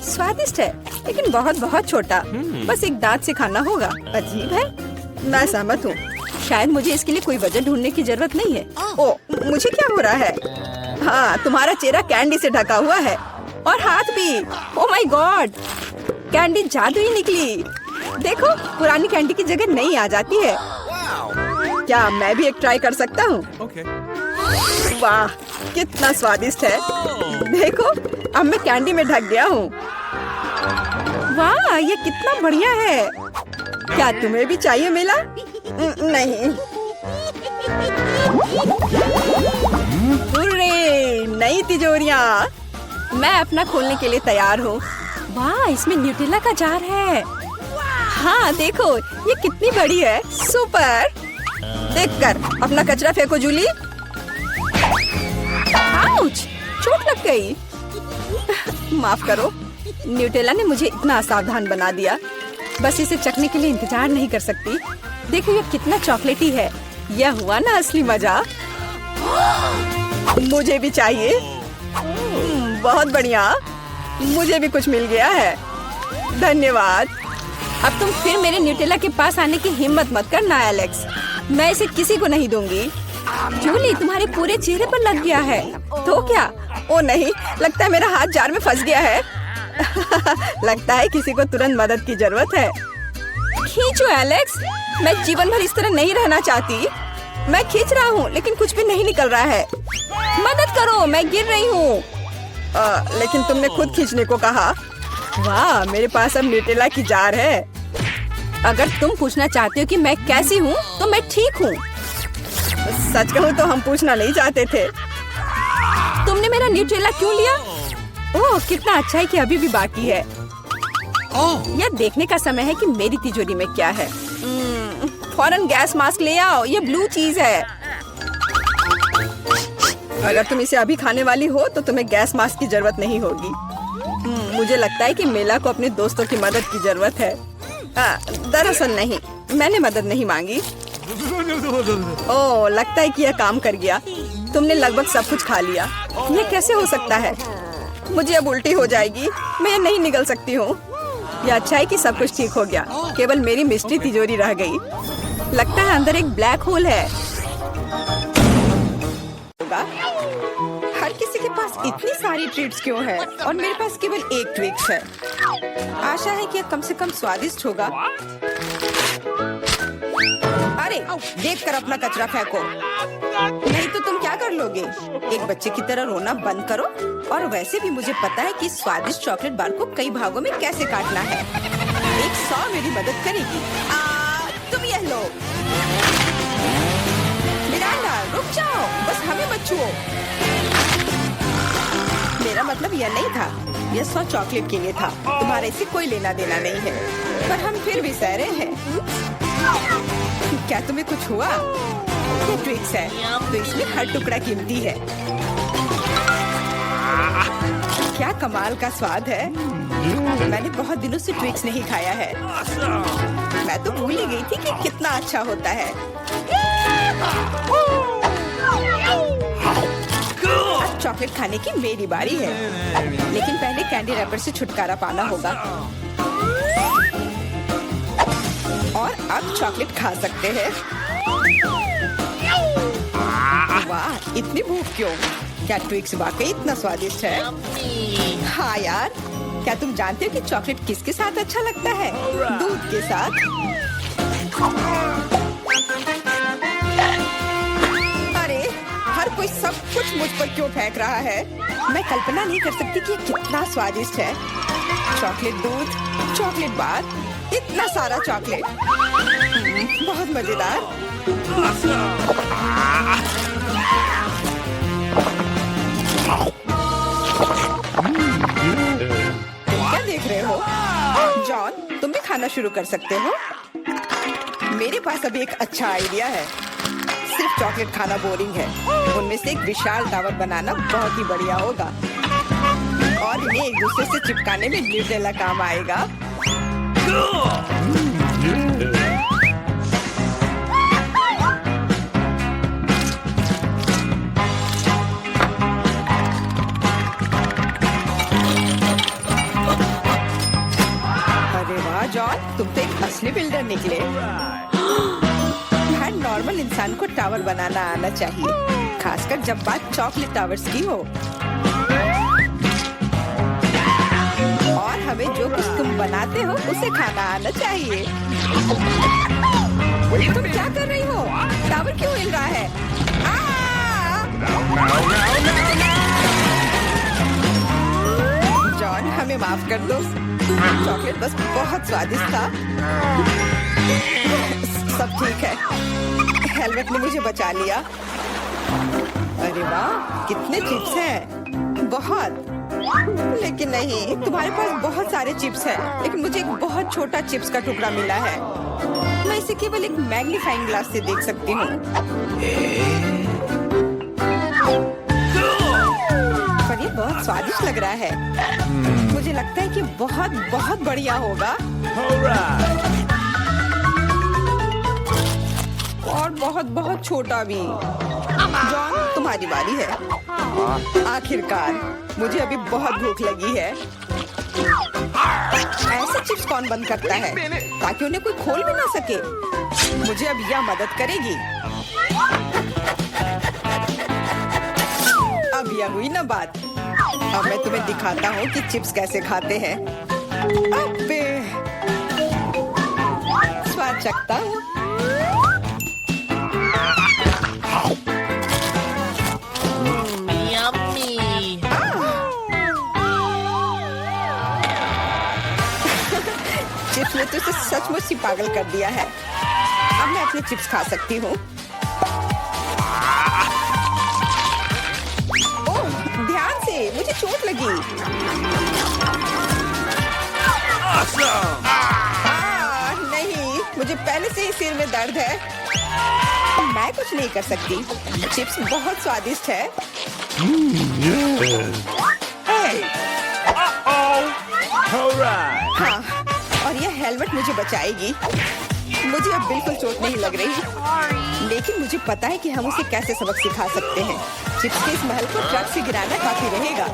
स्वादिष्ट है, लेकिन बहुत बहुत छोटा। बस एक दांत से खाना होगा। अजीब है। मैं सहमत हूँ। शायद मुझे इसके लिए कोई वजह ढूंढने की जरूरत नहीं है। ओ, मुझे क्या हो रहा है? हाँ, तुम्हारा चेहरा कैंडी से ढका हुआ है। और हाथ भी। ओ माय गॉड, कैंडी जादुई निकली। देखो, पुरानी कैंडी की जगह नई आ जाती है। क्या मैं भी एक ट्राई कर सकता हूँ? वाह, कितना स्वादिष्ट है। देखो, अब मैं कैंडी में ढक गया हूँ। वाह, ये कितना बढ़िया है। क्या तुम्हें भी चाहिए मिला? नहीं। हुर्रे, नई तिजोरियाँ। मैं अपना खोलने के लिए तैयार हूँ। वाह, इसमें न्यूटेला का जार है। हाँ देखो, ये कितनी बड़ी है। सुपर। देखकर अपना कचरा फेंको जूली। आउच, चोट लग गई। माफ करो, न्यूटेला ने मुझे इतना असावधान बना दिया। बस इसे चखने के लिए इंतजार नहीं कर सकती। देखो, ये कितना चॉकलेटी है। यह हुआ ना असली मजा। मुझे भी चाहिए। बहुत बढ़िया, मुझे भी कुछ मिल गया है। धन्यवाद। अब तुम फिर मेरे न्यूटेला के पास आने की हिम्मत मत करना एलेक्स। मैं इसे किसी को नहीं दूंगी। जूली, तुम्हारे पूरे चेहरे पर लग गया है। तो क्या? ओ नहीं, लगता है मेरा हाथ जार में फंस गया है। लगता है किसी को तुरंत मदद की जरूरत है। खींचो एलेक्स, मैं जीवन भर इस तरह नहीं रहना चाहती। मैं खींच रहा हूँ, लेकिन कुछ भी नहीं निकल रहा है। मदद करो, मैं गिर रही हूँ। लेकिन तुमने खुद खींचने को कहा। वाह, मेरे पास अब न्यूटेला की जार है। अगर तुम पूछना चाहते हो कि मैं कैसी हूँ, तो मैं ठीक हूँ। सच कहूँ तो हम पूछना नहीं चाहते थे। तुमने मेरा न्यूटेला क्यों लिया? ओह, कितना अच्छा है कि अभी भी बाकी है। यह देखने का समय है कि मेरी तिजोरी में क्या है। फौरन गैस मास्क ले आओ, ये ब्लू चीज है। अगर तुम इसे अभी खाने वाली हो तो तुम्हें गैस मास्क की जरूरत नहीं होगी। मुझे लगता है कि मेला को अपने दोस्तों की मदद की जरूरत है। दरअसल नहीं, मैंने मदद नहीं मांगी। ओह, लगता है कि यह काम कर गया। तुमने लगभग सब कुछ खा लिया। यह कैसे हो सकता है? मुझे अब उल्टी हो जाएगी। मैं नहीं निकल सकती हूँ। यह अच्छा है कि सब कुछ ठीक हो गया। केवल मेरी मिस्ट्री तिजोरी रह गई। लगता है अंदर एक ब्लैक होल है। हट, किसी के पास इतनी सारी ट्रीट्स क्यों है और मेरे पास केवल एक ट्विक्स है? आशा है कि यह कम से कम स्वादिष्ट होगा। अरे देखकर अपना कचरा फेंको, नहीं तो तुम क्या कर लोगे? एक बच्चे की तरह रोना बंद करो। और वैसे भी मुझे पता है कि स्वादिष्ट चॉकलेट बार को कई भागों में कैसे काटना है। 100 मेरी मदद करेगी। तुम यह लो। मिरांडा रुक जाओ, बस हमें मत छुओ। मेरा मतलब यह नहीं था, यह 100 चॉकलेट के लिए था। तुम्हारा इससे कोई लेना देना नहीं है, पर हम फिर भी सह रहे हैं। क्या तुम्हें कुछ हुआ? ये ट्विक्स है, तो इसमें हर टुकड़ा कीमती है। क्या कमाल का स्वाद है। मैंने बहुत दिनों से ट्विक्स नहीं खाया है। मैं तो भूल ही गई थी कि कितना अच्छा होता है। अब चॉकलेट खाने की मेरी बारी है, लेकिन पहले कैंडी रैपर से छुटकारा पाना होगा। और अब चॉकलेट खा सकते हैं। वाह, इतनी भूख क्यों? क्या ट्विक्स वाकई इतना स्वादिष्ट है? हाँ यार, क्या तुम जानते हो कि चॉकलेट किसके साथ अच्छा लगता है? दूध के साथ। अरे हर कोई सब कुछ मुझ पर क्यों फेंक रहा है? मैं कल्पना नहीं कर सकती कि ये कितना स्वादिष्ट है। चॉकलेट दूध, चॉकलेट बार, इतना सारा चॉकलेट। बहुत मजेदार। क्या देख रहे हो? जॉन, तुम भी खाना शुरू कर सकते हो। मेरे पास अभी एक अच्छा आइडिया है। सिर्फ चॉकलेट खाना बोरिंग है, उनमें से एक विशाल टावर बनाना बहुत ही बढ़िया होगा। और इन्हें एक दूसरे से चिपकाने में निर्दयला काम आएगा। अरे वाह जॉन, तुम तो एक असली बिल्डर निकले। हर नॉर्मल इंसान को टावर बनाना आना चाहिए, खासकर जब बात चॉकलेट टावर्स की हो। और हमें जो कुछ तुम बनाते हो उसे खाना आना चाहिए। तुम क्या कर रही हो? टावर क्यों हिल रहा है? जॉन, हमें माफ कर दो। चॉकलेट बस बहुत स्वादिष्ट था। सब ठीक है, हेलमेट ने मुझे बचा लिया। अरे वाह, कितने चिप्स हैं। बहुत। लेकिन नहीं, तुम्हारे पास बहुत सारे चिप्स हैं, लेकिन मुझे एक बहुत छोटा चिप्स का टुकड़ा मिला है। मैं इसे केवल एक मैग्नीफाइंग ग्लास से देख सकती हूँ। पर ये बहुत स्वादिष्ट लग रहा है। मुझे लगता है कि बहुत बहुत बढ़िया होगा। और बहुत बहुत छोटा भी। जॉन, तुम्हारी बारी है। आखिरकार, मुझे अभी बहुत भूख लगी है। ऐसे चिप्स कौन बंद करता है ताकि उन्हें कोई खोल भी ना सके? मुझे अब यह मदद करेगी। अब यह हुई ना बात। अब मैं तुम्हें दिखाता हूँ कि चिप्स कैसे खाते हैं। अबे, स्वाद चखता हूँ। चिप्स ने तो इसे सचमुच ही पागल कर दिया है। अब मैं अपने चिप्स खा सकती हूँ। ओह, ध्यान से, मुझे चोट लगी। नहीं, मुझे पहले से ही सिर में दर्द है। मैं कुछ नहीं कर सकती। चिप्स बहुत स्वादिष्ट है। हाँ, और यह हेलमेट मुझे बचाएगी। मुझे अब बिल्कुल चोट नहीं लग रही, लेकिन मुझे पता है कि हम उसे कैसे सबक सिखा सकते हैं। चिप्स के इस महल को ट्रक से गिराना काफी रहेगा।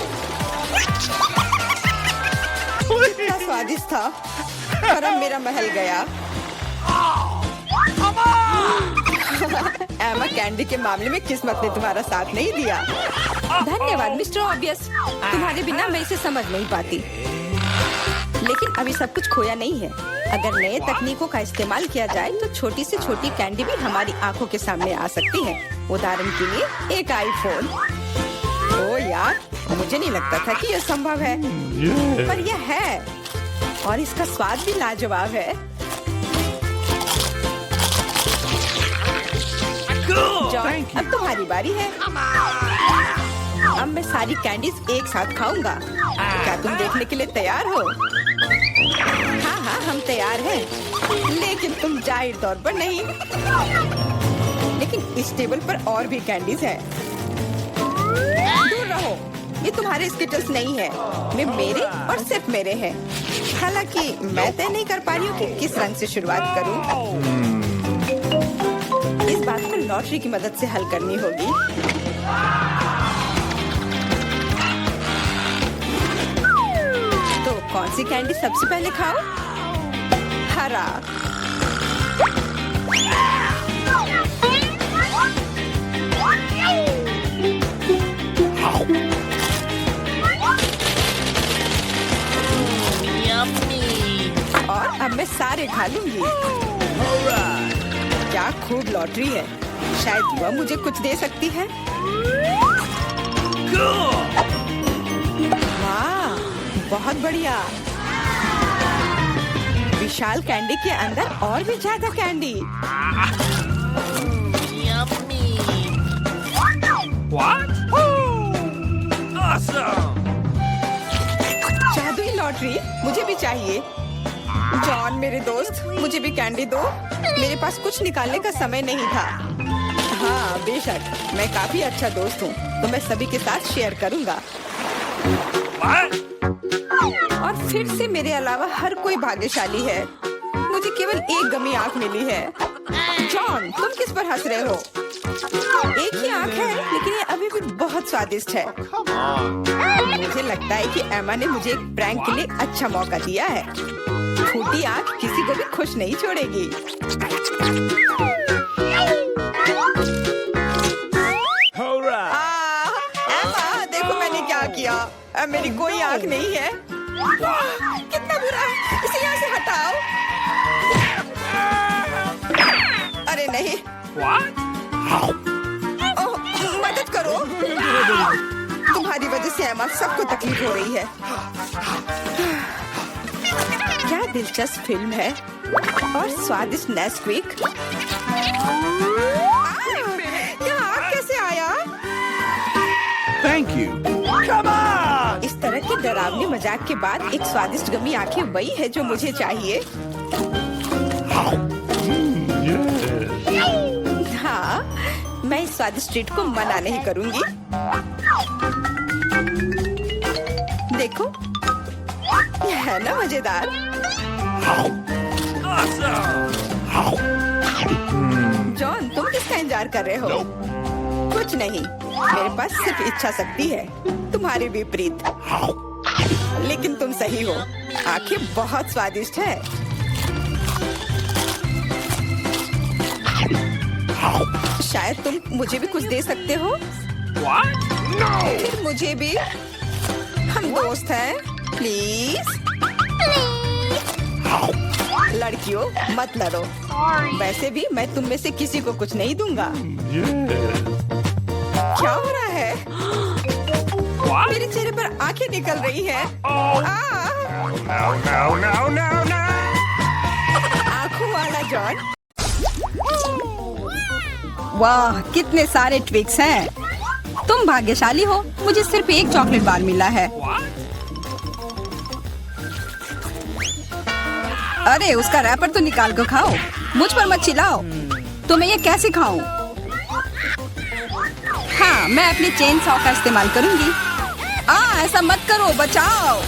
कितना स्वादिष्ट था, पर अब मेरा महल गया। एमा, कैंडी के मामले में किस्मत ने तुम्हारा साथ नहीं दिया। धन्यवाद मिस्टर ऑब्वियस, तुम्हारे बिना मैं इसे समझ नहीं पाती। लेकिन अभी सब कुछ खोया नहीं है। अगर नए तकनीकों का इस्तेमाल किया जाए तो छोटी से छोटी कैंडी भी हमारी आंखों के सामने आ सकती है। उदाहरण के लिए एक आईफोन। ओ यार, मुझे नहीं लगता था कि यह संभव है, पर यह है और इसका स्वाद भी लाजवाब है। जॉन, अब तुम्हारी बारी है। अब मैं सारी कैंडीज एक साथ खाऊंगा। क्या तुम देखने के लिए तैयार हो? हाँ हाँ, हम तैयार हैं। लेकिन तुम जाहिर तौर पर नहीं। लेकिन इस टेबल पर और भी कैंडीज है। दूर रहो, ये तुम्हारे स्किटल्स नहीं है। वे मेरे और सिर्फ मेरे हैं। हालांकि मैं तय नहीं कर पा रही हूँ कि किस रंग से शुरुआत करूँ। इस बात को लॉटरी की मदद से हल करनी होगी। तो कौन सी कैंडी सबसे पहले खाओ? हरा। और अब मैं सारे खा लूंगी। क्या खूब लॉटरी है। शायद वह मुझे कुछ दे सकती है। वाह, बहुत बढ़िया। विशाल कैंडी के अंदर और भी ज्यादा कैंडी। जादुई लॉटरी मुझे भी चाहिए। जॉन मेरे दोस्त, मुझे भी कैंडी दो। मेरे पास कुछ निकालने का समय नहीं था। हाँ बेशक, मैं काफी अच्छा दोस्त हूँ, तो मैं सभी के साथ शेयर करूँगा। और फिर से मेरे अलावा हर कोई भाग्यशाली है। मुझे केवल एक गमी आंख मिली है। जॉन, तुम किस पर हंस रहे हो? एक ही आंख है, लेकिन ये अभी भी बहुत स्वादिष्ट है। मुझे लगता है कि एमा ने मुझे एक प्रैंक के लिए अच्छा मौका दिया है। फूटी आंख किसी को भी खुश नहीं छोड़ेगी। एमा, देखो मैंने क्या किया। अब मेरी कोई आंख नहीं है। कितना बुरा है, इसे यहाँ से हटाओ। अरे नहीं। ओह, मदद करो। तुम्हारी वजह से एमा, सबको तकलीफ हो रही है। क्या दिलचस्प फिल्म है और स्वादिष्ट नेस्क्विक। यहाँ आग कैसे आया? Thank you. Come on! इस तरह के डरावने मजाक के बाद एक स्वादिष्ट गमी आंखें वही है जो मुझे चाहिए। हाँ, मैं इस स्वादिष्ट ट्रीट को मना नहीं करूंगी। देखो, यह है ना मजेदार। जॉन, तुम किसका इंतजार कर रहे हो? कुछ नहीं, मेरे पास सिर्फ इच्छा शक्ति है, तुम्हारे विपरीत। लेकिन तुम सही हो, आंखें बहुत स्वादिष्ट है। शायद तुम मुझे भी कुछ दे सकते हो। फिर मुझे भी। हम दोस्त हैं, प्लीज। लड़कियों, मत लड़ो। वैसे भी मैं तुम में से किसी को कुछ नहीं दूंगा। क्या हो रहा है? मेरे चेहरे पर आंखें निकल रही हैं। आंखों वाला जॉन। वाह, कितने सारे ट्विक्स हैं। तुम भाग्यशाली हो, मुझे सिर्फ एक चॉकलेट बार मिला है। अरे उसका रैपर तो निकाल कर खाओ, मुझ पर मत चिल्लाओ। तो मैं ये कैसे खाऊं? हाँ, मैं अपनी चेन सॉ का इस्तेमाल करूंगी। ऐसा मत करो, बचाओ।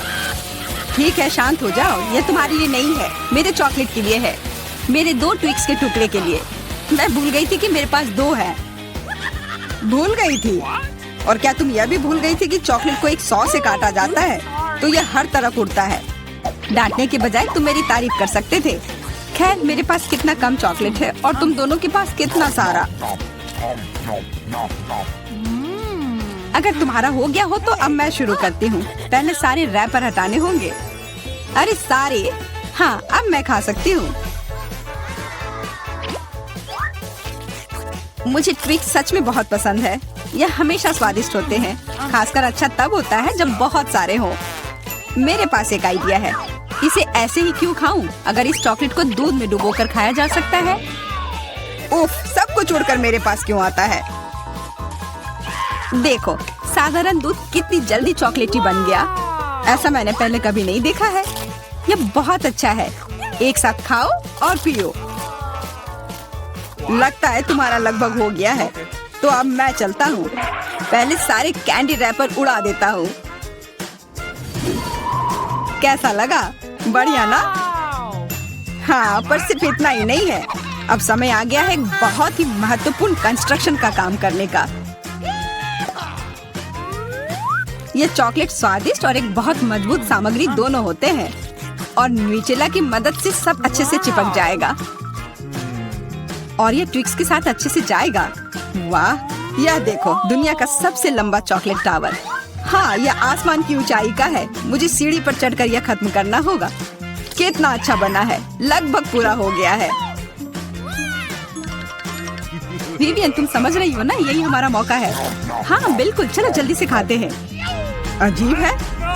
ठीक है, शांत हो जाओ। ये तुम्हारे लिए नहीं है, मेरे चॉकलेट के लिए है। मेरे 2 ट्विक्स के टुकड़े के लिए। मैं भूल गई थी कि मेरे पास 2 है। भूल गई थी? और क्या तुम यह भी भूल गई थी कि चॉकलेट को एक सॉ से काटा जाता है, तो यह हर तरफ उड़ता है। डांटने के बजाय तुम मेरी तारीफ कर सकते थे। खैर, मेरे पास कितना कम चॉकलेट है और तुम दोनों के पास कितना सारा। अगर तुम्हारा हो गया हो तो अब मैं शुरू करती हूँ। पहले सारे रैपर हटाने होंगे। अरे सारे? हाँ, अब मैं खा सकती हूँ। मुझे ट्विक्स सच में बहुत पसंद है। यह हमेशा स्वादिष्ट होते हैं। खासकर अच्छा तब होता है जब बहुत सारे हो। मेरे पास एक आइडिया है। इसे ऐसे ही क्यों खाऊं? अगर इस चॉकलेट को दूध में डुबोकर खाया जा सकता है। उफ, सब कुछ उड़कर मेरे पास क्यों आता है? देखो, साधारण दूध कितनी जल्दी चॉकलेटी बन गया। ऐसा मैंने पहले कभी नहीं देखा है। यह बहुत अच्छा है। एक साथ खाओ और पियो। लगता है तुम्हारा लगभग हो गया है, तो अब मैं चलता हूँ। पहले सारे कैंडी रैपर उड़ा देता हूँ। कैसा लगा? बढ़िया ना? हाँ, पर सिर्फ इतना ही नहीं है। अब समय आ गया है एक बहुत ही महत्वपूर्ण कंस्ट्रक्शन का काम करने का। ये चॉकलेट स्वादिष्ट और एक बहुत मजबूत सामग्री दोनों होते हैं और न्यूटेला की मदद से सब अच्छे से चिपक जाएगा और ये ट्विक्स के साथ अच्छे से जाएगा। वाह, यह देखो, दुनिया का सबसे लंबा चॉकलेट टावर। हाँ, यह आसमान की ऊंचाई का है। मुझे सीढ़ी पर चढ़कर यह खत्म करना होगा। कितना अच्छा बना है। लगभग पूरा हो गया है। विवियन, तुम समझ रही हो ना? यही हमारा मौका है। हाँ बिल्कुल, चलो जल्दी से खाते हैं। अजीब है,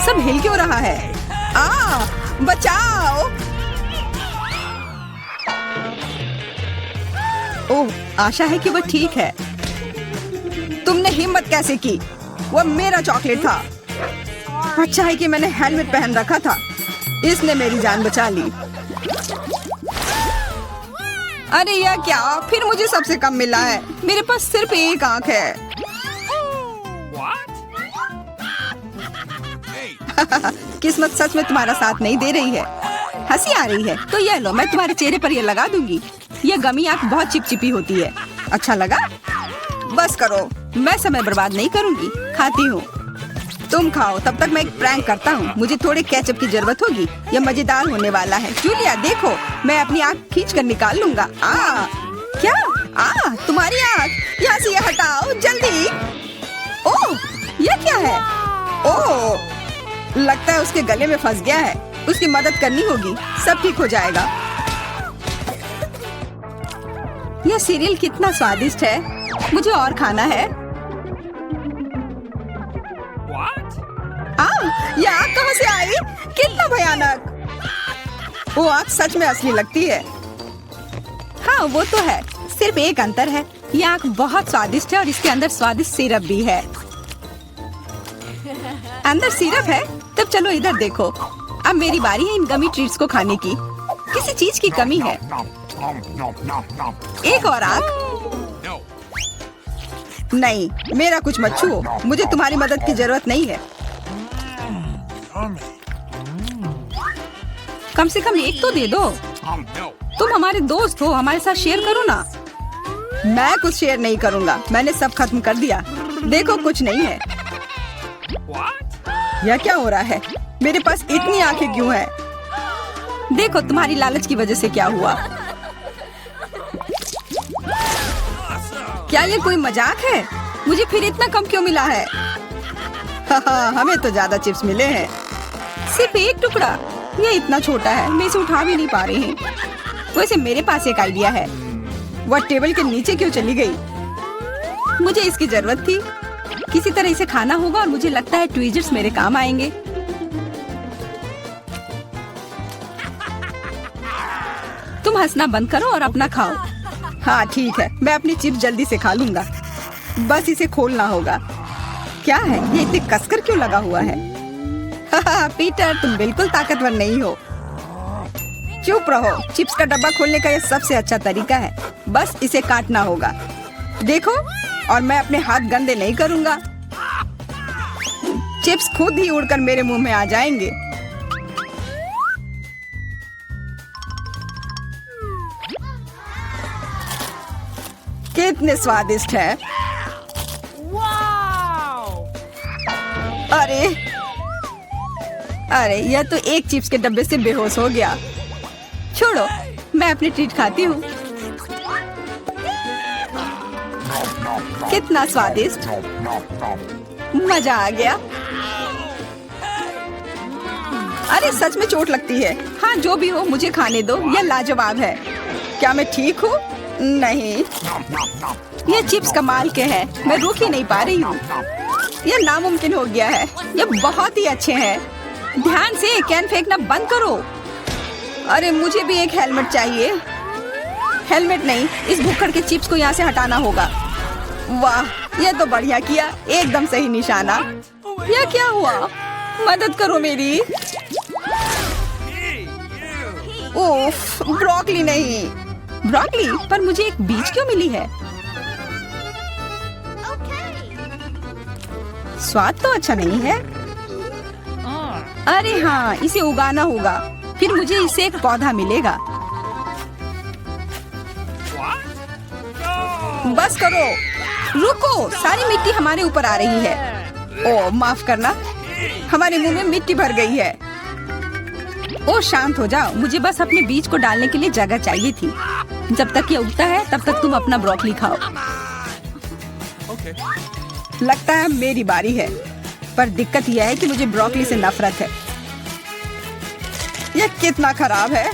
सब हिल क्यों रहा है? बचाओ! ओह, आशा है कि वह ठीक है। तुमने हिम्मत कैसे की? वह मेरा चॉकलेट था। अच्छा है कि मैंने हेलमेट पहन रखा था। इसने मेरी जान बचा ली। अरे यह क्या? फिर मुझे सबसे कम मिला है। मेरे पास सिर्फ एक आंख है। किस्मत सच में तुम्हारा साथ नहीं दे रही है। हंसी आ रही है तो यह लो, मैं तुम्हारे चेहरे पर ये लगा दूंगी। यह गमी आंख बहुत चिपचिपी होती है। अच्छा लगा? बस करो, मैं समय बर्बाद नहीं करूंगी। खाती हूँ, तुम खाओ। तब तक मैं एक प्रैंक करता हूँ। मुझे थोड़े केचप की जरूरत होगी। यह मजेदार होने वाला है। जूलिया देखो, मैं अपनी आँख खींच कर निकाल लूंगा। क्या? तुम्हारी आँख? यहाँ से यह हटाओ जल्दी। ओह, यह क्या है? ओह, लगता है उसके गले में फंस गया है। उसकी मदद करनी होगी, सब ठीक हो जाएगा। यह सीरियल कितना स्वादिष्ट है। मुझे और खाना है। यह आग कहाँ से आई? कितना भयानक! वो आग सच में असली लगती है। हाँ वो तो है, सिर्फ एक अंतर है। यह आग बहुत स्वादिष्ट है और इसके अंदर स्वादिष्ट सिरप भी है। अंदर सिरप है? तब चलो इधर देखो। अब मेरी बारी है इन गमी ट्रीट्स को खाने की। किसी चीज की कमी है। एक और आग? नहीं, मेरा कुछ मत छुओ। मुझे तुम्हारी मदद की जरूरत नहीं है। कम से कम एक तो दे दो। तुम हमारे दोस्त हो, हमारे साथ शेयर करो ना। मैं कुछ शेयर नहीं करूँगा। मैंने सब खत्म कर दिया। देखो, कुछ नहीं है। यह क्या हो रहा है? मेरे पास इतनी आंखें क्यों है? देखो, तुम्हारी लालच की वजह से क्या हुआ। क्या ये कोई मजाक है? मुझे फिर इतना कम क्यों मिला है? हमें तो ज्यादा चिप्स मिले हैं। सिर्फ एक टुकड़ा? ये इतना छोटा है, मैं इसे उठा भी नहीं पा रही हूँ। वैसे मेरे पास एक आइडिया है। वह टेबल के नीचे क्यों चली गई? मुझे इसकी जरूरत थी। किसी तरह इसे खाना होगा और मुझे लगता है ट्वीजर्स मेरे काम आएंगे। तुम हंसना बंद करो और अपना खाओ। हाँ ठीक है, मैं अपनी चिप्स जल्दी से खा लूंगा। बस इसे खोलना होगा। क्या है ये? इतने कसकर क्यों लगा हुआ है? पीटर, तुम बिल्कुल ताकतवर नहीं हो। चुप रहो। चिप्स का डब्बा खोलने का यह सबसे अच्छा तरीका है। बस इसे काटना होगा। देखो, और मैं अपने हाथ गंदे नहीं करूंगा। चिप्स खुद ही उड़कर मेरे मुंह में आ जाएंगे। कितने स्वादिष्ट है। अरे, यह तो एक चिप्स के डब्बे से बेहोश हो गया। छोड़ो, मैं मैं अपनी ट्रीट खाती हूँ। कितना स्वादिष्ट, मजा आ गया। अरे सच में चोट लगती है। हाँ जो भी हो मुझे खाने दो, यह लाजवाब है। क्या मैं ठीक हूँ? नहीं, ये चिप्स कमाल के हैं, मैं रुक ही नहीं पा रही हूँ। यह नामुमकिन हो गया है, ये बहुत ही अच्छे हैं। ध्यान से, कैन फेंकना बंद करो। अरे मुझे भी एक हेलमेट चाहिए। हेलमेट नहीं, इस भुक्कड़ के चिप्स को यहाँ से हटाना होगा। वाह, यह तो बढ़िया किया, एकदम सही निशाना। यह क्या हुआ? मदद करो मेरी। ओफ, ब्रोकली नहीं। ब्रोकली? पर मुझे एक बीज क्यों मिली है? स्वाद तो अच्छा नहीं है। अरे हाँ, इसे उगाना होगा, फिर मुझे इससे एक पौधा मिलेगा। बस करो, रुको, सारी मिट्टी हमारे ऊपर आ रही है। ओह माफ करना, हमारे मुंह में मिट्टी भर गई है। ओह शांत हो जाओ, मुझे बस अपने बीज को डालने के लिए जगह चाहिए थी। जब तक ये उगता है तब तक तुम अपना ब्रोकली खाओ। लगता है मेरी बारी है, पर दिक्कत यह है कि मुझे ब्रोकली से नफरत है। यह कितना खराब है।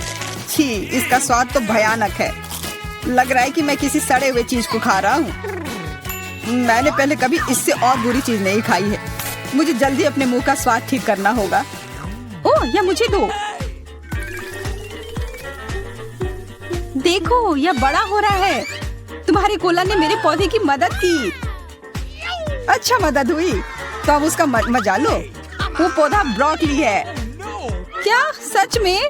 छी, इसका स्वाद तो भयानक है। लग रहा है कि मैं किसी सड़े हुए चीज को खा रहा हूँ। मैंने पहले कभी इससे और बुरी चीज नहीं खाई है। मुझे जल्दी अपने मुंह का स्वाद ठीक करना होगा। ओह, यह मुझे दो। देखो, यह बड़ा हो रहा है। तुम्हारे कोला ने मेरे पौधे की मदद की। अच्छा मदद हुई, तो अब उसका मजा लो। वो पौधा ब्रोकली है। क्या सच में?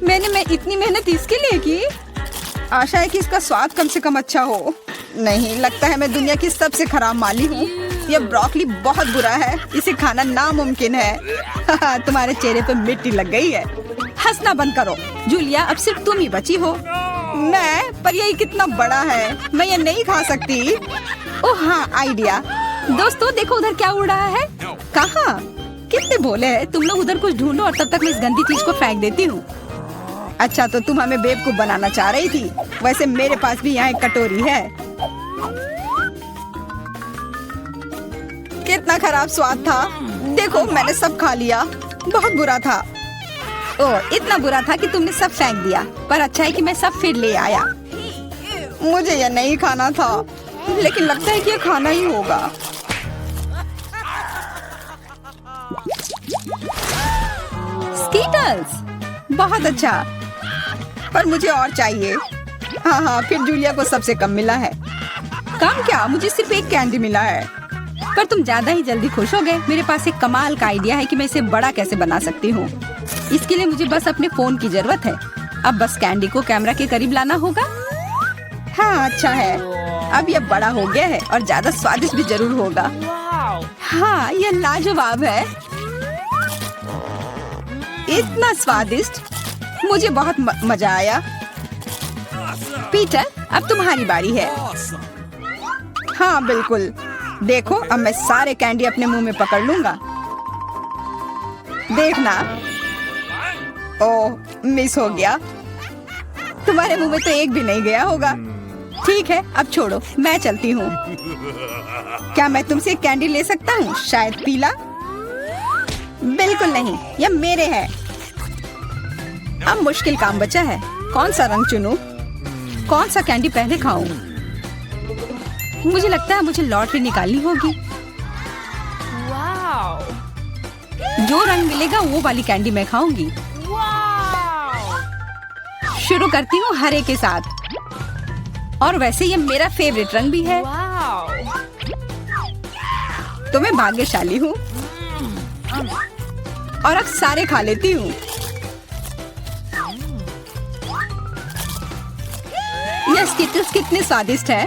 मैंने इतनी मेहनत इसके लिए की। आशा है कि इसका स्वाद कम से कम अच्छा हो। नहीं, लगता है मैं दुनिया की सबसे खराब माली हूँ। यह ब्रोकली बहुत बुरा है, इसे खाना नामुमकिन है। तुम्हारे चेहरे पे मिट्टी लग गई है। हंसना बंद करो। जूलिया, अब सिर्फ तुम ही बची हो। मैं? पर यही कितना बड़ा है, मैं ये नहीं खा सकती। ओह हाँ, आइडिया। दोस्तों देखो, उधर क्या उड़ रहा है। कहाँ? कितने भोले हैं तुम लोग। उधर कुछ ढूंढो और तब तक मैं इस गंदी चीज को फेंक देती हूँ। अच्छा, तो तुम हमें बेवकूफ बनाना चाह रही थी। वैसे मेरे पास भी यहाँ एक कटोरी है। कितना खराब स्वाद था। देखो, मैंने सब खा लिया। बहुत बुरा था। ओह, इतना बुरा था कि तुमने सब फेंक दिया। पर अच्छा है कि मैं सब फिर ले आया। मुझे यह नहीं खाना था, लेकिन लगता है कि यह खाना ही होगा। स्कीटल्स, बहुत अच्छा, पर मुझे और चाहिए। हाँ, फिर जूलिया को सबसे कम मिला है। कम क्या, मुझे सिर्फ एक कैंडी मिला है। पर तुम ज्यादा ही जल्दी खुश हो गए। मेरे पास एक कमाल का आइडिया है कि मैं इसे बड़ा कैसे बना सकती हूँ। इसके लिए मुझे बस अपने फोन की जरूरत है। अब बस कैंडी को कैमरा के करीब लाना होगा। हाँ, अच्छा है। अब यह बड़ा हो गया है और ज्यादा स्वादिष्ट भी जरूर होगा। हाँ, यह लाजवाब है। इतना स्वादिष्ट, मुझे बहुत मजा आया। पीटर, अब तुम्हारी बारी है। हाँ बिल्कुल। देखो, अब मैं सारे कैंडी अपने मुंह में पकड़ लूंगा। देखना। ओह, मिस हो गया। तुम्हारे मुंह में तो एक भी नहीं गया होगा। ठीक है, अब छोड़ो, मैं चलती हूँ। क्या मैं तुमसे एक कैंडी ले सकता हूँ? शायद पीला? बिल्कुल नहीं, यह मेरे है। अब मुश्किल काम बचा है। कौन सा रंग चुनूं? कौन सा कैंडी पहले खाऊं? मुझे लगता है मुझे लॉटरी निकालनी होगी। जो रंग मिलेगा वो वाली कैंडी मैं खाऊंगी। शुरू करती हूँ हरे के साथ। और वैसे ये मेरा फेवरेट रंग भी है। तो मैं भाग्यशाली हूँ और अब सारे खा लेती हूँ। यह स्किटल्स कितने स्वादिष्ट है।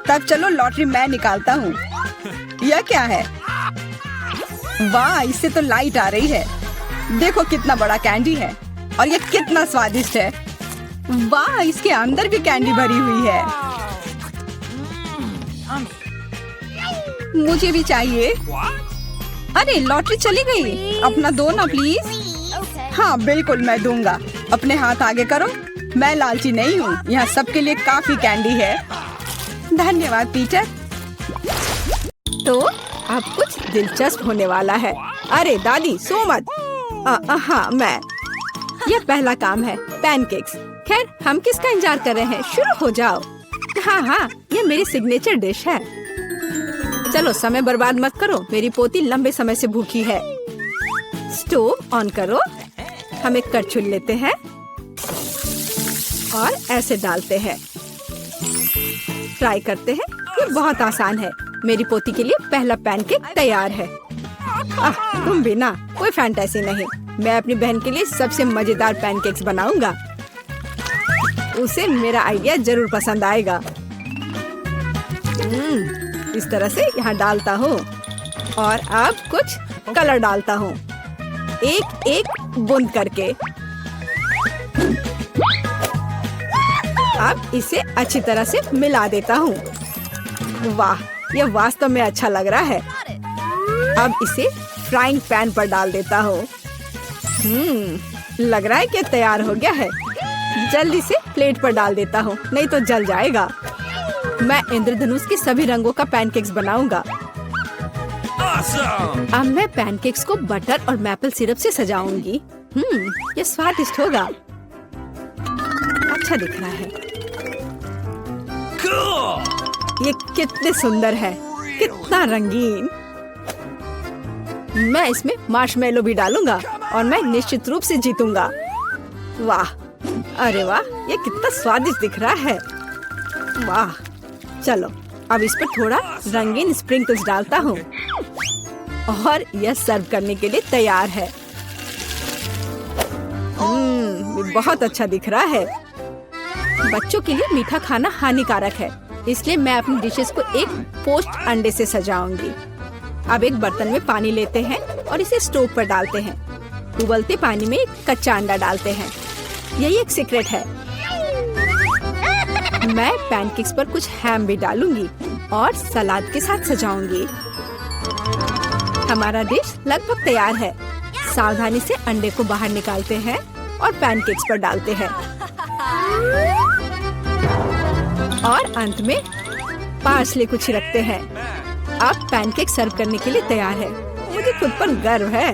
तब चलो लॉटरी मैं निकालता हूँ। यह क्या है? वाह, इससे तो लाइट आ रही है। देखो कितना बड़ा कैंडी है और यह कितना स्वादिष्ट है। वाह, इसके अंदर भी कैंडी भरी हुई है। मुझे भी चाहिए। अरे लॉटरी चली गई। अपना दो ना प्लीज। हाँ बिल्कुल, मैं दूंगा। अपने हाथ आगे करो। मैं लालची नहीं हूँ। यहाँ सबके लिए काफी कैंडी है। धन्यवाद पीटर। तो अब कुछ दिलचस्प होने वाला है। अरे दादी सो मत। हाँ मैं। यह पहला काम है, पैनकेक्स। खैर हम किसका इंतजार कर रहे हैं, शुरू हो जाओ। हाँ, ये मेरी सिग्नेचर डिश है। चलो समय बर्बाद मत करो, मेरी पोती लंबे समय से भूखी है। स्टोव ऑन करो। हम एक कड़छुल लेते हैं और ऐसे डालते हैं। ट्राई करते हैं। ये बहुत आसान है। मेरी पोती के लिए पहला पैनकेक तैयार है। तुम भी ना, कोई फैंटेसी नहीं। मैं अपनी बहन के लिए सबसे मजेदार पैनकेक्स बनाऊंगा। उसे मेरा आइडिया जरूर पसंद आएगा। इस तरह से यहाँ डालता हूँ और अब कुछ कलर डालता हूँ, एक एक बूंद करके। अब इसे अच्छी तरह से मिला देता हूँ। वाह, यह वास्तव में अच्छा लग रहा है। अब इसे फ्राइंग पैन पर डाल देता हूँ। लग रहा है कि तैयार हो गया है। जल्दी से प्लेट पर डाल देता हूँ, नहीं तो जल जाएगा। मैं इंद्रधनुष के सभी रंगों का पैनकेक्स बनाऊंगा। Awesome! अब मैं पैनकेक्स को बटर और मैपल सिरप से सजाऊंगी। ये स्वादिष्ट होगा। अच्छा दिख रहा है। Cool! ये कितने सुंदर है, कितना रंगीन। मैं इसमें मार्शमेलो भी डालूंगा और मैं निश्चित रूप से जीतूंगा। वाह, अरे वाह, ये कितना स्वादिष्ट दिख रहा है। वाह, चलो अब इस पर थोड़ा रंगीन स्प्रिंकल्स डालता हूँ और यह सर्व करने के लिए तैयार है। ये बहुत अच्छा दिख रहा है। बच्चों के लिए मीठा खाना हानिकारक है, इसलिए मैं अपनी डिशेस को एक पोस्ट अंडे से सजाऊंगी। अब एक बर्तन में पानी लेते हैं और इसे स्टोव पर डालते हैं। उबलते पानी में एक कच्चा अंडा डालते हैं। यही एक सीक्रेट है। मैं पैनकेक्स पर कुछ हैम भी डालूंगी और सलाद के साथ सजाऊंगी। हमारा डिश लगभग तैयार है। सावधानी से अंडे को बाहर निकालते हैं और पैनकेक्स पर डालते हैं और अंत में पार्सले को छिड़कते हैं। अब पैनकेक सर्व करने के लिए तैयार है। मुझे खुद पर गर्व है।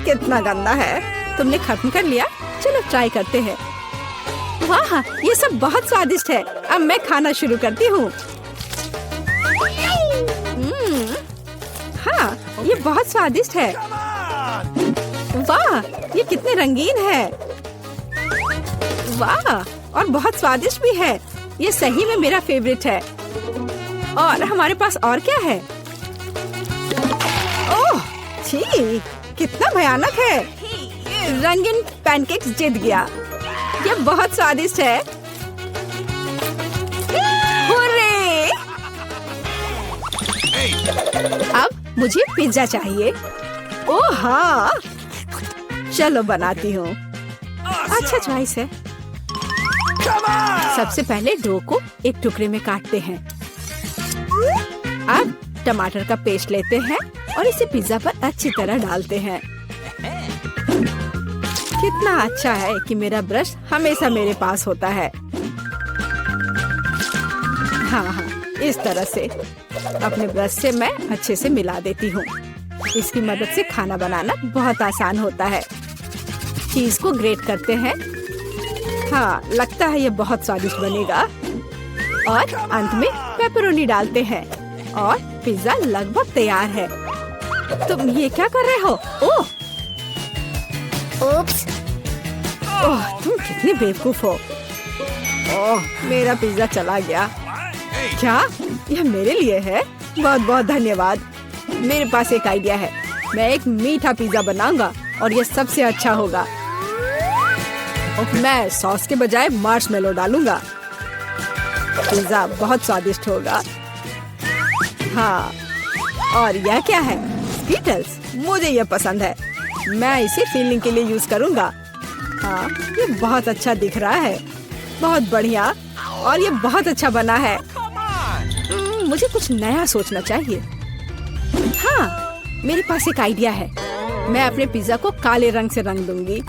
कितना गंदा है। तुमने खत्म कर लिया? चलो ट्राई करते हैं। वाह, ये सब बहुत स्वादिष्ट है। अब मैं खाना शुरू करती हूँ। हाँ, ये बहुत स्वादिष्ट है। वाह, ये कितने रंगीन है। वाह, और बहुत स्वादिष्ट भी है। ये सही में मेरा फेवरेट है। और हमारे पास और क्या है? ओह, छी, कितना भयानक है। रंगीन पैनकेक्स जीत गया। ये बहुत स्वादिष्ट है। हुर्रे! अब मुझे पिज्जा चाहिए। ओह हाँ, चलो बनाती हूँ। अच्छा चॉइस है। सबसे पहले डो को एक टुकड़े में काटते हैं। अब टमाटर का पेस्ट लेते हैं और इसे पिज्जा पर अच्छी तरह डालते हैं। कितना अच्छा है कि मेरा ब्रश हमेशा मेरे पास होता है। हाँ, इस तरह से अपने ब्रश से मैं अच्छे से मिला देती हूँ। इसकी मदद से खाना बनाना बहुत आसान होता है। चीज को ग्रेट करते हैं। हाँ, लगता है ये बहुत स्वादिष्ट बनेगा। और अंत में पेपरोनी डालते हैं और पिज्जा लगभग तैयार है। तुम ये क्या कर रहे हो? ओह, ओप्स! ओह, तुम कितने बेवकूफ हो। ओह, मेरा पिज्जा चला गया। क्या यह मेरे लिए है? बहुत बहुत धन्यवाद। मेरे पास एक आइडिया है। मैं एक मीठा पिज्जा बनाऊंगा और यह सबसे अच्छा होगा। मैं सॉस के बजाय मार्शमेलो डालूंगा। पिज्जा बहुत स्वादिष्ट होगा। हाँ, और यह क्या है? स्कीटल्स। मुझे यह पसंद है। मैं इसे फीलिंग के लिए यूज करूंगा। हाँ, ये बहुत अच्छा दिख रहा है। बहुत बढ़िया, और ये बहुत अच्छा बना है। मुझे कुछ नया सोचना चाहिए। हाँ, मेरे पास एक आइडिया है। मैं अपने पिज्जा को काले रंग से रंग दूंगी।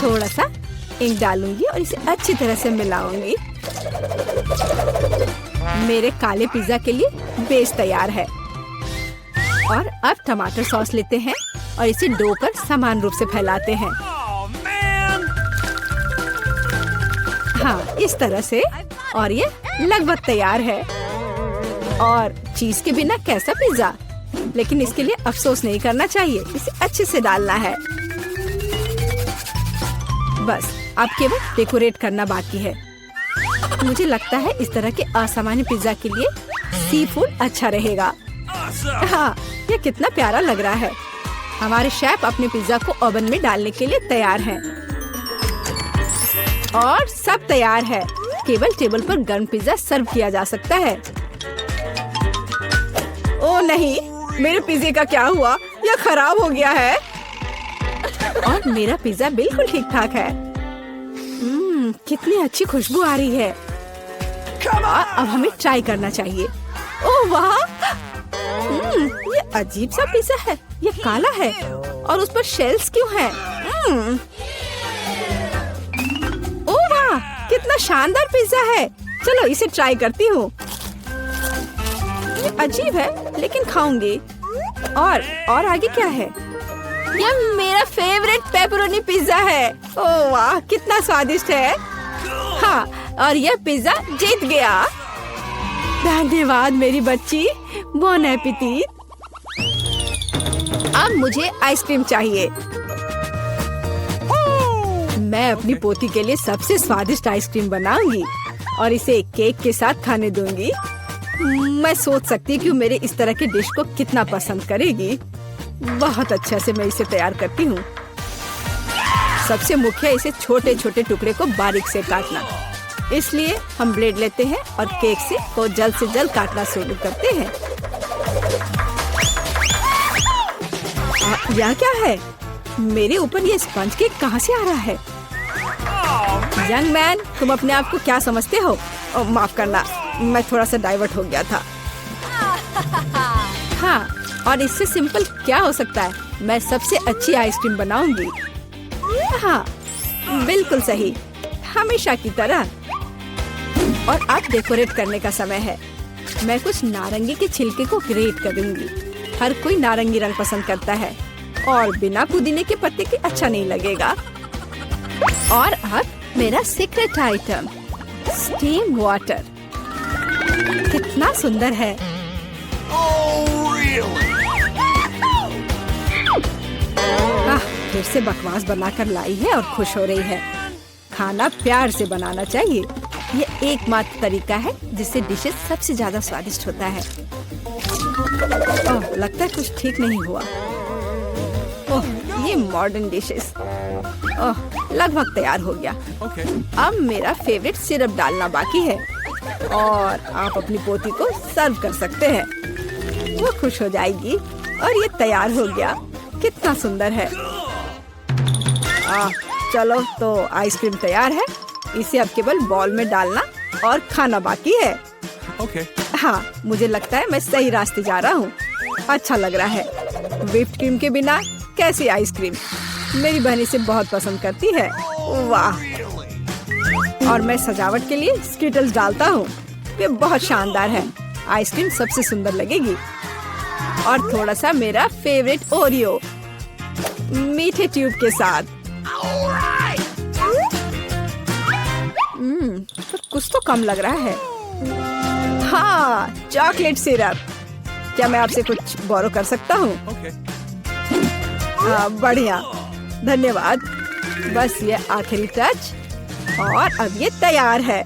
थोड़ा सा इंक डालूंगी और इसे अच्छी तरह से मिलाऊंगी। मेरे काले पिज्जा के लिए बेस तैयार है। और अब टमाटर सॉस लेते हैं और इसे डो पर समान रूप से फैलाते हैं। हाँ, इस तरह से। और ये लगभग तैयार है। और चीज के बिना कैसा पिज्जा, लेकिन इसके लिए अफसोस नहीं करना चाहिए, इसे अच्छे से डालना है। बस अब केवल डेकोरेट करना बाकी है। मुझे लगता है इस तरह के असामान्य पिज्जा के लिए सी फूड अच्छा रहेगा। हाँ, ये कितना प्यारा लग रहा है। हमारे शेफ अपने पिज्जा को ओवन में डालने के लिए तैयार हैं। और सब तैयार है। केवल टेबल पर गर्म पिज्जा सर्व किया जा सकता है। ओ नहीं, मेरे पिज्जे का क्या हुआ? यह खराब हो गया है। और मेरा पिज्जा बिल्कुल ठीक ठाक है। कितनी अच्छी खुशबू आ रही है। अब हमें ट्राई करना चाहिए। ओह वाह, ये अजीब सा पिज्जा है। ये काला है और उस पर शेल्स क्यों हैं? ओह वाह, कितना शानदार पिज्जा है। चलो इसे ट्राई करती हूँ। ये अजीब है लेकिन खाऊंगी। और आगे क्या है? यह मेरा फेवरेट पेपरोनी पिज्जा है। ओह वाह, कितना स्वादिष्ट है। हाँ, और यह पिज्जा जीत गया। धन्यवाद मेरी बच्ची। Bone appétit. अब मुझे आइसक्रीम चाहिए। मैं अपनी पोती के लिए सबसे स्वादिष्ट आइसक्रीम बनाऊंगी और इसे केक के साथ खाने दूंगी। मैं सोच सकती हूँ कि मेरे इस तरह के डिश को कितना पसंद करेगी। बहुत अच्छा से मैं इसे तैयार करती हूँ। सबसे मुख्य इसे छोटे छोटे टुकड़े को बारीक से काटना। इसलिए हम ब्लेड लेते हैं और केक से को जल्द से जल्द काटना शुरू करते हैं। यह क्या है? मेरे ऊपर ये स्पंज केक कहाँ से आ रहा है? यंग मैन, तुम अपने आप को क्या समझते हो? माफ करना, मैं थोड़ा सा डाइवर्ट हो गया था। हाँ, और इससे सिंपल क्या हो सकता है? मैं सबसे अच्छी आइसक्रीम बनाऊंगी। हाँ, बिल्कुल सही, हमेशा की तरह। और अब डेकोरेट करने का समय है। मैं कुछ नारंगी के छिलके को ग्रेट करूंगी। हर कोई नारंगी रंग पसंद करता है और बिना पुदीने के पत्ते के अच्छा नहीं लगेगा। और अब मेरा सीक्रेट आइटम, स्टीम वाटर। कितना सुंदर है। फिर से बकवास बनाकर लाई है और खुश हो रही है। खाना प्यार से बनाना चाहिए। ये एकमात्र तरीका है जिससे डिशेस सबसे ज्यादा स्वादिष्ट होता है। ओह, लगता है कुछ ठीक नहीं हुआ। ओह, ये मॉडर्न डिशेस। ओह, लगभग तैयार हो गया। अब मेरा फेवरेट सिरप डालना बाकी है और आप अपनी पोती को सर्व कर सकते हैं। वो खुश हो जाएगी। और ये तैयार हो गया। कितना सुंदर है। चलो, तो आइसक्रीम तैयार है। इसे अब केवल बॉल में डालना और खाना बाकी है। हाँ, मुझे लगता है मैं सही रास्ते जा रहा हूँ। अच्छा लग रहा है। व्हिप्ड क्रीम के बिना कैसी आइसक्रीम? मेरी बहन इसे बहुत पसंद करती है। वाह। और मैं सजावट के लिए स्किटल्स डालता हूँ। ये बहुत शानदार है। आइसक्रीम सबसे सुंदर लगेगी। और थोड़ा सा मेरा फेवरेट ओरियो मीठे ट्यूब के साथ। पर कुछ तो कम लग रहा है। हाँ, चॉकलेट सिरप। क्या मैं आपसे कुछ बोरो कर सकता हूँ? हाँ, बढ़िया, धन्यवाद। बस ये आखिरी टच और अब ये तैयार है।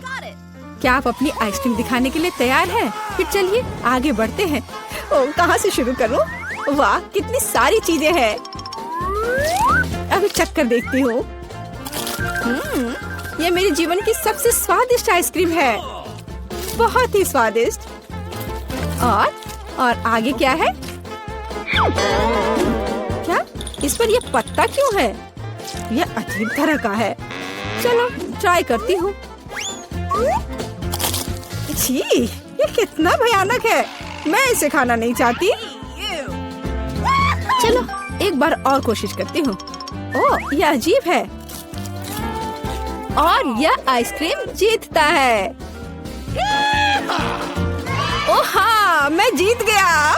क्या आप अपनी आइसक्रीम दिखाने के लिए तैयार हैं? फिर चलिए आगे बढ़ते हैं। ओह, कहाँ से शुरू करूँ? वाह, कितनी सारी चीजें हैं। अभी चक्कर देखती हूँ। ये मेरे जीवन की सबसे स्वादिष्ट आइसक्रीम है। बहुत ही स्वादिष्ट। और आगे क्या है? क्या इस पर ये पत्ता क्यों है? ये अजीब तरह का है। चलो ट्राई करती हूँ। छी, ये कितना भयानक है। मैं इसे खाना नहीं चाहती। चलो एक बार और कोशिश करती हूँ। ओह, ये अजीब है। और यह आइसक्रीम जीतता है। ओह हाँ, मैं जीत गया।